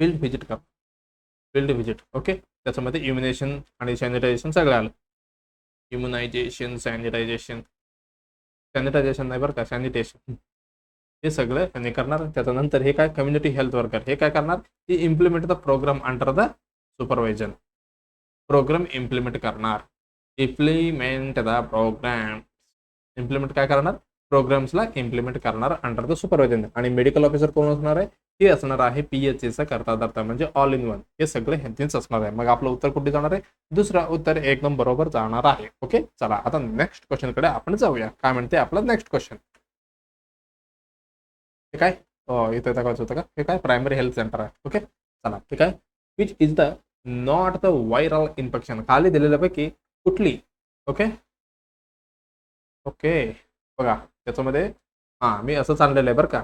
S1: फील्ड व्हिजिट करणार, फील्ड व्हिजिट. ओके, त्याच्यामध्ये इम्युनेशन आणि सॅनिटायझेशन सगळं आलं. इम्युनायझेशन, सॅनिटायझेशन, सॅनिटायझेशन नाही बरं का, सॅनिटेशन, हे सगळं त्यांनी करणार. त्याच्यानंतर हे काय, कम्युनिटी हेल्थ वर्कर. हे काय करणार, ती implement the programme under the supervision, programme implement करणार, इम्प्लिमेंट द प्रोग्राम, इम्प्लिमेंट काय करणार, प्रोग्राम्सला इम्प्लिमेंट करणार अंडर द सुपरवायझन. आणि मेडिकल ऑफिसर कोण असणार आहे, हे असणार आहे पीएचसीचा करता धरता म्हणजे ऑल इन वन. हे सगळे ह्यांचीच असणार आहे. मग आपलं उत्तर कुठे जाणार आहे, दुसरा उत्तर एकदम बरोबर जाणार आहे. ओके, चला आता नेक्स्ट क्वेश्चन कडे आपण जाऊया. काय म्हणते आपलं नेक्स्ट क्वेश्चन, हे काय इथं दाखवायचं होतं का, हे काय प्रायमरी हेल्थ सेंटर आहे. ओके, चला हे काय, which is the not the viral infection, खाली दिलेल्या पैकी कुठली. ओके ओके, बघा त्याच्यामध्ये मी असं चाललेलं आहे बरं का,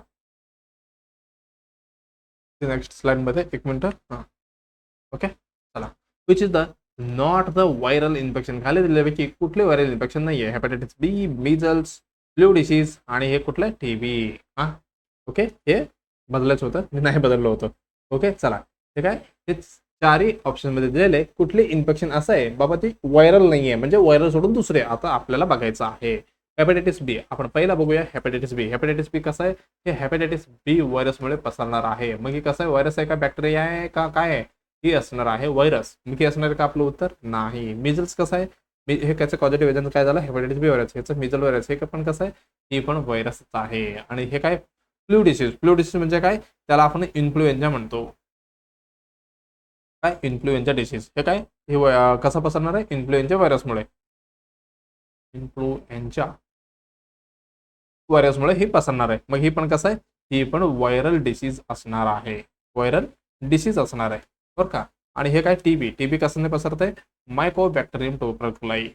S1: नेक्स्ट स्लाइड मध्ये एक मिनिट. ओके, चला, which is the not the viral infection, खाली दिलेल्यापैकी कुठले व्हायरल इन्फेक्शन नाही आहे, हेपॅटायटिस बी, मीजल्स, फ्लू डिसीज आणि हे कुठलं टीबी. ओके, हे बदलायचं होतं, मी नाही बदललं होतं. ओके, चला हे काय, हे चारही ऑप्शन मध्ये दिलेले कुठले इन्फेक्शन असं आहे बाबा ती व्हायरल नाही आहे, म्हणजे व्हायरल सोडून दुसरे आता आपल्याला बघायचं आहे. हेपॅटायटिस बी आपण पहिला बघूया. हेपॅटायटिस बी, हेपॅटायटिस बी कसं आहे, हे हेपॅटायटिस बी व्हायरसमुळे पसरणार आहे. मग हे कसं आहे, व्हायरस आहे का बॅक्टेरिया आहे का काय आहे, ही असणार आहे व्हायरस. मग हे असणार का आपलं उत्तर नाही. मिजल्स कसं आहे, हे त्याचं पॉझिटिव्ह एजंट काय झालं, हेपॅटायटिस बी व्हायरस, ह्याचं मिजल व्हायरस, हे पण कसं आहे, ही पण व्हायरसच आहे. आणि हे काय, फ्लू डिसीज, फ्लू डिसीज म्हणजे काय, त्याला आपण इन्फ्लुएन्झा म्हणतो. काय, इन्फ्लुएन्झा डिसीज, हे काय, हे कसं पसरणार आहे, इन्फ्लुएन्झा व्हायरसमुळे. इन्फ्लुएन्झा व्हायरसमुळे हे पसरणार आहे. मग ही पण कसं आहे, ही पण व्हायरल डिसीज असणार आहे. व्हायरल डिसीज असणार आहे बरं का. आणि हे काय टीबी, टीबी कसं नाही पसरत आहे, मायकोबॅक्टेरियम ट्युबरक्युलाई,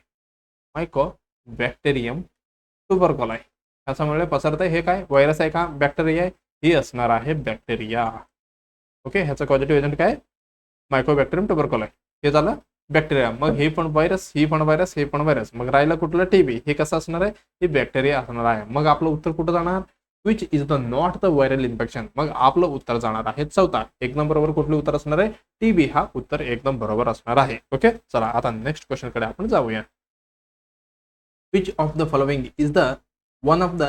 S1: मायकोबॅक्टेरियम ट्युबरक्युलाई ह्याच्यामुळे पसरत आहे. हे काय व्हायरस आहे का बॅक्टेरिया आहे, ही असणार आहे बॅक्टेरिया. ओके, ह्याचं पॉझिटिव्ह एजंट काय, मायकोबॅक्टेरियम ट्युबरक्युलाई, हे झालं बॅक्टेरिया. मग हे पण व्हायरस, ही पण व्हायरस, हे पण व्हायरस. मग राहिलं कुठलं टीबी, हे कसं असणार आहे, ही बॅक्टेरिया असणार आहे. मग आपलं उत्तर कुठं जाणार, which is the not the viral infection. मग आपलं उत्तर जाणार आहे चौथा. एकदम बरोबर कुठलं उत्तर असणार आहे, टीबी हा उत्तर एकदम बरोबर असणार आहे. ओके, चला आता नेक्स्ट क्वेश्चन कडे आपण जाऊया. Which of the following is the one of the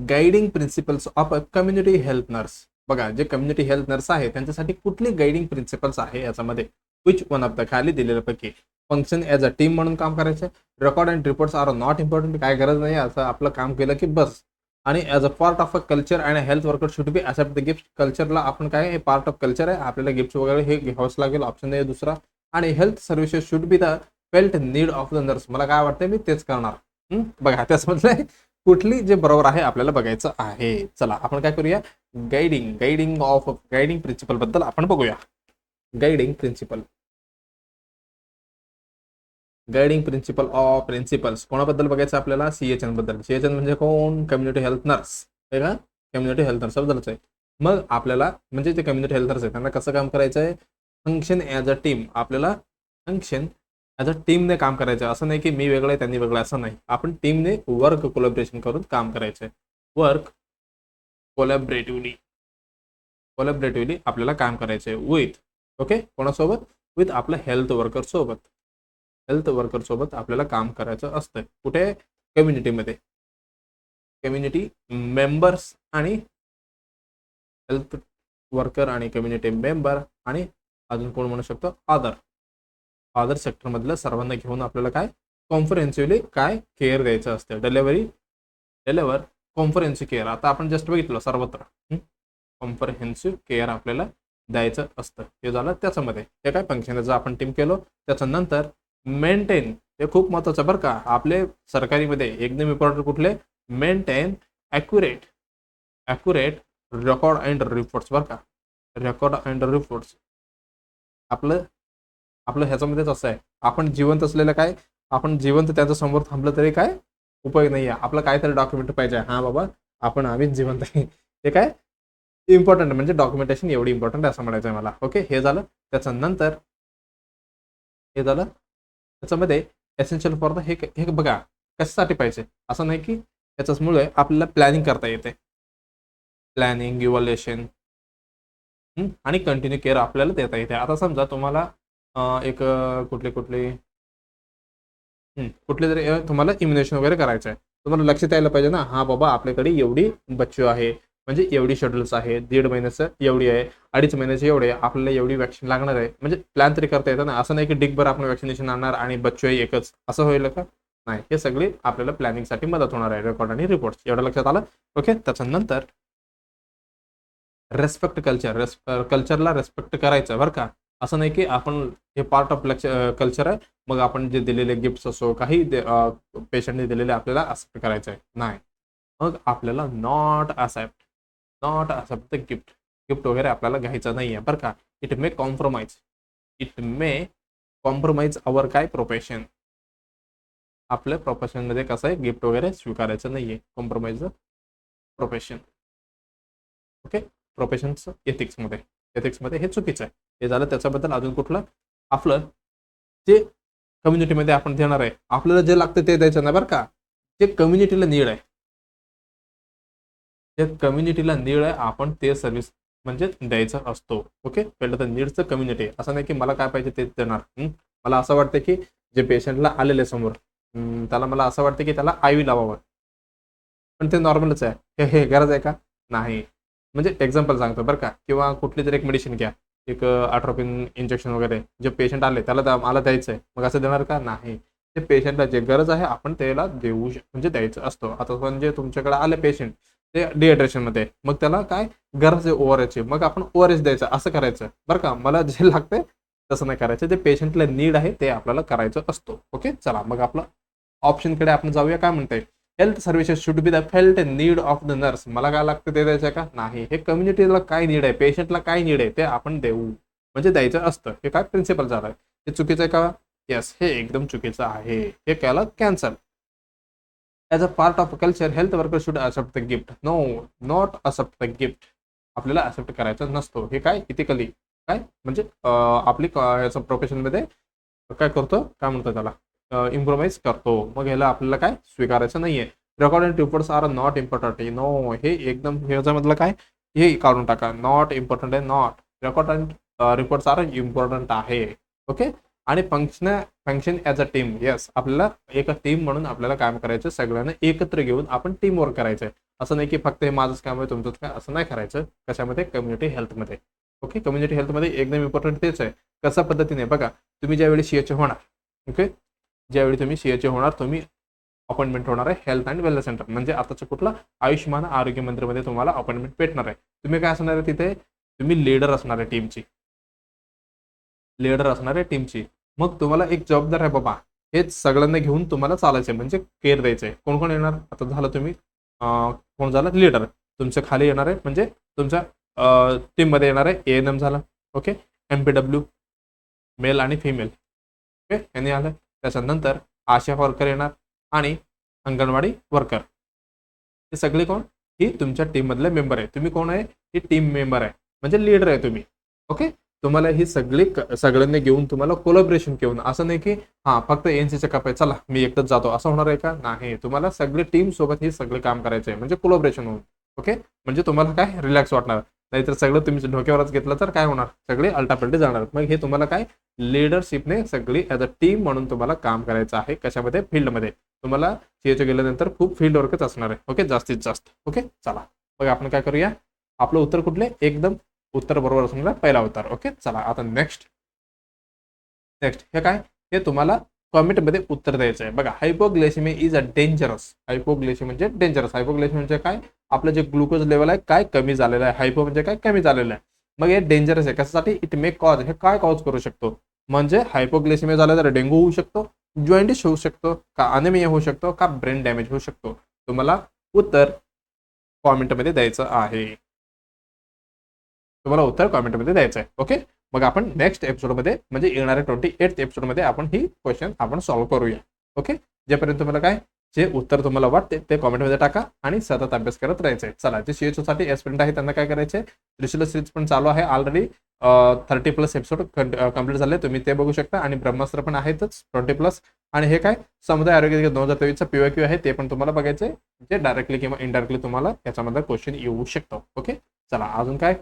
S1: guiding principles of a community health nurse. बघा, जे कम्युनिटी हेल्थ नर्स आहे त्यांच्यासाठी कुठली गाइडिंग प्रिन्सिपल्स आहे याच्यामध्ये, विच वन ऑफ द खाली दिलेल्यापैकी. फंक्शन ॲज अ टीम म्हणून काम करायचं, record and reports are not important, काय गरज नाही, असं आपलं काम केलं की बस. आणि as a part of a culture and health worker should be accept the gift. कल्चरला आपण काय, हे पार्ट ऑफ कल्चर आहे, आपल्याला गिफ्ट वगैरे हे घ्यावंच लागेल, ऑप्शन नाही दुसरा. आणि health services should be the felt need of the nurse. मला काय वाटतं मी तेच करणार. बघा, त्याच्यामधलं कुठली जे बरोबर आहे आपल्याला बघायचं आहे. चला आपण काय करूया, गाइडिंग प्रिन्सिपल बद्दल आपण बघूया. गाइडिंग प्रिन्सिपल ऑफ प्रिन्सिपल्स कोणाबद्दल बघायचं आपल्याला, CHN बद्दल. CHN म्हणजे कोण, कम्युनिटी हेल्थ नर्स आहे का, कम्युनिटी हेल्थ नर्स बद्दलच आहे. मग आपल्याला म्हणजे जे कम्युनिटी हेल्थ नर्स आहे त्यांना कसं काम करायचं आहे, फंक्शन ॲज अ टीम. आपल्याला फंक्शन ॲज अ टीमने काम करायचं. असं नाही की मी वेगळं आहे त्यांनी वेगळं, असं नाही. आपण टीमने वर्क कोलॅबरेशन करून काम करायचं आहे. वर्क कोलॅबरेटिव्हली आपल्याला काम करायचं आहे विथ, ओके, कोणासोबत, विथ आपल्या हेल्थ वर्कर सोबत आपल्याला काम करायचं असतं. कुठे, कम्युनिटीमध्ये. कम्युनिटी मेंबर्स आणि हेल्थ वर्कर आणि कम्युनिटी मेंबर आणि अजून कोण म्हणू शकतो, अदर सेक्टरमधल्या सर्वांना घेऊन आपल्याला काय, कॉम्प्रिहेन्सिव्हली काय केअर द्यायचं असतं. Deliver comprehensive care. आता आपण जस्ट बघितलं सर्वत्र कॉम्प्रिहेन्सिव्ह केअर आपल्याला द्यायचं असतं. हे झालं त्याच्यामध्ये. हे काय फंक्शनचं आपण टीम केलो. त्याच्यानंतर मेंटेन, हे खूप महत्वाचं बरं का, आपले सरकारीमध्ये एकदम इम्पॉर्टंट कुठले, maintain accurate record and reports बरं का. रेकॉर्ड अँड रिपोर्ट्स आपलं ह्याच्यामध्येच असं आहे. आपण जिवंत असलेलं काय, आपण जिवंत त्याच्या समोर थांबलं तरी काय उपयोग नाही आहे. आपलं काहीतरी डॉक्युमेंट पाहिजे, हां बाबा आपण आम्हीच जिवंत आहे, हे काय इम्पॉर्टंट, म्हणजे डॉक्युमेंटेशन एवढी इम्पॉर्टंट असं म्हणायचं आहे मला. ओके, हे झालं. त्याच्यानंतर त्याच्यामध्ये एसेन्शियल फॉर द, हे बघा कशासाठी पाहिजे, असं नाही की त्याच्यामुळे आपल्याला प्लॅनिंग करता येते. प्लॅनिंग, इव्हॅल्युएशन आणि कंटिन्यू केअर आपल्याला देता येते. आता समजा तुम्हाला एक कुठले तरी तुम्हाला इम्युनेशन वगैरे करायचं आहे, तुम्हाला लक्षात यायला पाहिजे ना, हा बाबा आपल्याकडे एवढी बच्चू आहे, म्हणजे एवढी शेड्यूल्स आहे, 1.5 महिन्याचं एवढी आहे, 2.5 महिन्याची एवढी आहे, आपल्याला एवढी वॅक्सिन लागणार आहे. म्हणजे प्लॅन तरी करता येतं ना. असं नाही की डिगभर आपण वॅक्सिनेशन आणणार आणि बच्चू आहे एकच, असं होईल का, नाही. हे सगळी आपल्याला प्लॅनिंगसाठी मदत होणार आहे, रेकॉर्ड आणि रिपोर्ट्स. एवढं लक्षात आलं. ओके, त्याच्यानंतर रेस्पेक्ट कल्चरला रेस्पेक्ट करायचं बरं का. असं नाही की आपण हे पार्ट ऑफ कल्चर आहे, मग आपण जे दिलेले गिफ्ट्स असो काही पेशंटने दिलेले आपल्याला ॲक्सेप्ट करायचं आहे, नाही. मग आपल्याला नॉट ॲक्सेप्ट द गिफ्ट वगैरे आपल्याला घ्यायचं नाही आहे बरं का. इट मे कॉम्प्रोमाइज अवर काय प्रोफेशन. आपल्या प्रोफेशनमध्ये कसं आहे, गिफ्ट वगैरे स्वीकारायचं नाही आहे. Compromise the profession. ओके, प्रोफेशनचं एथिक्समध्ये हे चुकीचं आहे. हे झालं त्याच्याबद्दल. अजून कुठलं, आपलं जे कम्युनिटीमध्ये आपण देणार आहे, आपल्याला जे लागतं ते द्यायचं नाही बरं का. जे कम्युनिटीला नीड आहे, आपण ते सर्व्हिस म्हणजे द्यायचं असतो. ओके, पहिलं तर नीडचं कम्युनिटी. असं नाही की मला काय पाहिजे ते देणार. मला असं वाटतं की जे पेशंटला आलेले समोर, त्याला मला असं वाटतं की त्याला IV लावावं, पण ते नॉर्मलच आहे, हे गरज आहे का, नाही. म्हणजे एक्झाम्पल सांगतो बरं का. किंवा कुठली तरी एक मेडिसिन घ्या, एक अट्रोपिन इंजेक्शन वगैरे, जे पेशंट आले त्याला मला द्यायचं आहे, मग असं देणार का, नाही. ते पेशंटला जे गरज आहे आपण त्याला म्हणजे द्यायचं असतो. आता म्हणजे तुमच्याकडे आले पेशंट ते डिहायड्रेशनमध्ये, मग त्याला काय गरज आहे ORSची, मग आपण ORS द्यायचं, असं करायचं बरं का. मला जे लागतंय तसं नाही करायचं. जे पेशंटला नीड आहे ते आपल्याला करायचं असतो. ओके, चला मग आपलं ऑप्शनकडे आपण जाऊया. काय म्हणते, health services should be the felt need of the nurse. मला काय लागतं ते द्यायचं का? नाही. हे कम्युनिटीला काय नीड आहे, पेशंटला काय नीड आहे ते आपण देऊ म्हणजे द्यायचं असतं. हे काय प्रिन्सिपल झालं, हे चुकीचं आहे का? येस, हे एकदम चुकीचं आहे. हे केलं cancel. As a part of culture health worker should accept the gift. No, not accept the gift. आपल्याला असेप्ट करायचं नसतो. हे काय इथिकली काय म्हणजे आपली याचं प्रोफेशनमध्ये काय करतो, काय म्हणतो त्याला, इम्प्रोवाइज करतो. मग ह्याला आपल्याला काय स्वीकारायचं नाहीये. Record and reports are not important. No, हे एकदम ह्याच्यामधलं काय हे काढून टाका. नॉट इम्पॉर्टंट आहे, not. Record and reports are important आहे. ओके. आणि function as a team. Yes, आपल्याला एक टीम म्हणून आपल्याला काम करायचं, सगळ्यांना एकत्र घेऊन आपण टीम वर्क करायचं आहे. असं नाही की फक्त हे माझंच काम आहे तुमचंच काय, असं नाही करायचं. कशामध्ये, कम्युनिटी हेल्थमध्ये. ओके, कम्युनिटी हेल्थमध्ये एकदम इम्पॉर्टंट तेच आहे. कशा पद्धतीने बघा, तुम्ही ज्यावेळी CHO होणार, ओके, ज्यावेळी तुम्ही CHO होणार, तुम्ही अपॉइंटमेंट होणार आहे हेल्थ अँड वेलनेस सेंटर म्हणजे आताचं कुठलं, आयुष्यमान आरोग्य मंदिरमध्ये तुम्हाला अपॉइंटमेंट भेटणार आहे. तुम्ही काय असणार आहे तिथे, तुम्ही लीडर असणार आहे टीमची, लीडर असणार आहे टीमची. मग तुम्हाला एक जबाबदार आहे बाबा, हेच सगळ्यांना घेऊन तुम्हाला चालायचं म्हणजे केअर द्यायचं आहे. कोण कोण येणार, आता झालं तुम्ही कोण झालं, लीडर. तुमच्या खाली येणार आहे म्हणजे तुमच्या टीममध्ये येणार आहे ANM झालं, ओके, MPW मेल आणि फिमेल, ओके, यांनी आलं. त्याच्यानंतर आशा वर्कर येणार आणि अंगणवाडी वर्कर. हे सगळे कोण, ही तुमच्या टीममधले मेंबर आहे. तुम्ही कोण आहे, ही टीम मेंबर आहे म्हणजे लीडर आहे तुम्ही. ओके, तुम्हाला ही सगळ्यांनी घेऊन तुम्हाला कोलॅबोरेशन घेऊन, असं नाही की हा फक्त NCच्या कप आहे चला मी एकटाच जातो, असं होणार आहे का? नाही. तुम्हाला सगळे टीम सोबत हे सगळे काम करायचे आहे म्हणजे कोलॅबोरेशन होऊन. ओके, म्हणजे तुम्हाला काय रिलॅक्स वाटणार. नाहीतर सगळं तुम्ही डोक्यावरच घेतलं तर काय होणार, सगळे अल्टापल्टी जाणार. मग हे तुम्हाला काय लीडरशिपने सगळी ॲज अ टीम म्हणून तुम्हाला काम करायचं आहे. कशामध्ये, फील्डमध्ये. तुम्हाला CHO गेल्यानंतर खूप फील्ड वर्कच असणार आहे. ओके, जास्तीत जास्त. ओके, चला मग आपण काय करूया, आपलं उत्तर कुठले, एकदम उत्तर बरोबर असणार पहिला उत्तर. ओके, चला आता नेक्स्ट हे काय, हे तुम्हाला कॉमेंटमध्ये उत्तर द्यायचं आहे. बघा, hypoglycaemia is a dangerous. Hypoglycaemia म्हणजे डेंजरस. हायपोग्लायसेमिया म्हणजे काय, आपलं जे ग्लुकोज लेवल आहे काय कमी झालेलं आहे. हायपो म्हणजे काय, कमी झालेलं आहे. मग हे डेंजरस आहे कशासाठी, इट मे कॉज, हे काय कॉज करू शकतो, म्हणजे हायपोग्लायसेमिया झालं तर डेंग्यू होऊ शकतो, जॉइंटिस होऊ शकतो का, अनेमिया होऊ शकतो का, ब्रेन डॅमेज होऊ शकतो. तुम्हाला उत्तर कॉमेंटमध्ये द्यायचं आहे. तुम्हाला उत्तर कॉमेंटमध्ये द्यायचं आहे. ओके, मग आपण नेक्स्ट एपिसोडमध्ये म्हणजे येणाऱ्या 28th एपिसोडमध्ये आपण ही क्वेश्चन आपण सॉल्व्ह करूया. ओके, जेपर्यंत तुम्हाला काय जे उत्तर तुम्हाला वाटते ते कॉमेंटमध्ये टाका आणि सतत अभ्यास करत राहायचं आहे. चला, जे CHO साठी एस्पिरंट आहे त्यांना काय करायचं आहे, त्रिशूल सिरीज पण चालू आहे ऑलरेडी. 30+ एपिसोड कंप्लीट झाले, तुम्ही ते बघू शकता. आणि ब्रह्मास्त्र पण आहेतच 20+. आणि हे काय, समुदाय आरोग्य 2023चा PYQ आहे, ते पण तुम्हाला बघायचं आहे. जे डायरेक्टली किंवा इनडायरेक्टली तुम्हाला याच्यामध्ये क्वेश्चन येऊ शकतो. ओके, चला अजून काय,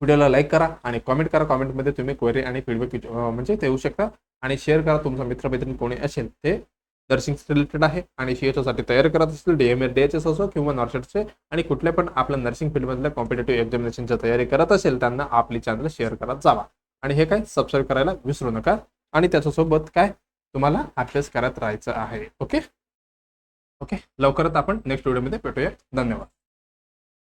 S1: व्हिडिओला लाईक करा आणि कॉमेंट करा. कॉमेंटमध्ये तुम्ही क्वेरी आणि फीडबॅक म्हणजे देऊ शकता. आणि शेअर करा. तुमचा मित्रमैत्रीण कोणी असेल ते नर्सिंग रिलेटेड आहे आणि CHO साठी तयारी करत असतील, DMA DHS असो किंवा नॉर्सेटचे आणि कुठल्या पण आपल्या नर्सिंग फील्डमधल्या कॉम्पिटेटिव्ह एक्झामिनेशनची तयारी करत असेल त्यांना आपली चॅनल शेअर करत जावा. आणि हे काय, सबस्क्राईब करायला विसरू नका. आणि त्याच्यासोबत काय, तुम्हाला अभ्यास करत राहायचं आहे. ओके, लवकरच आपण नेक्स्ट व्हिडिओमध्ये भेटूया. धन्यवाद.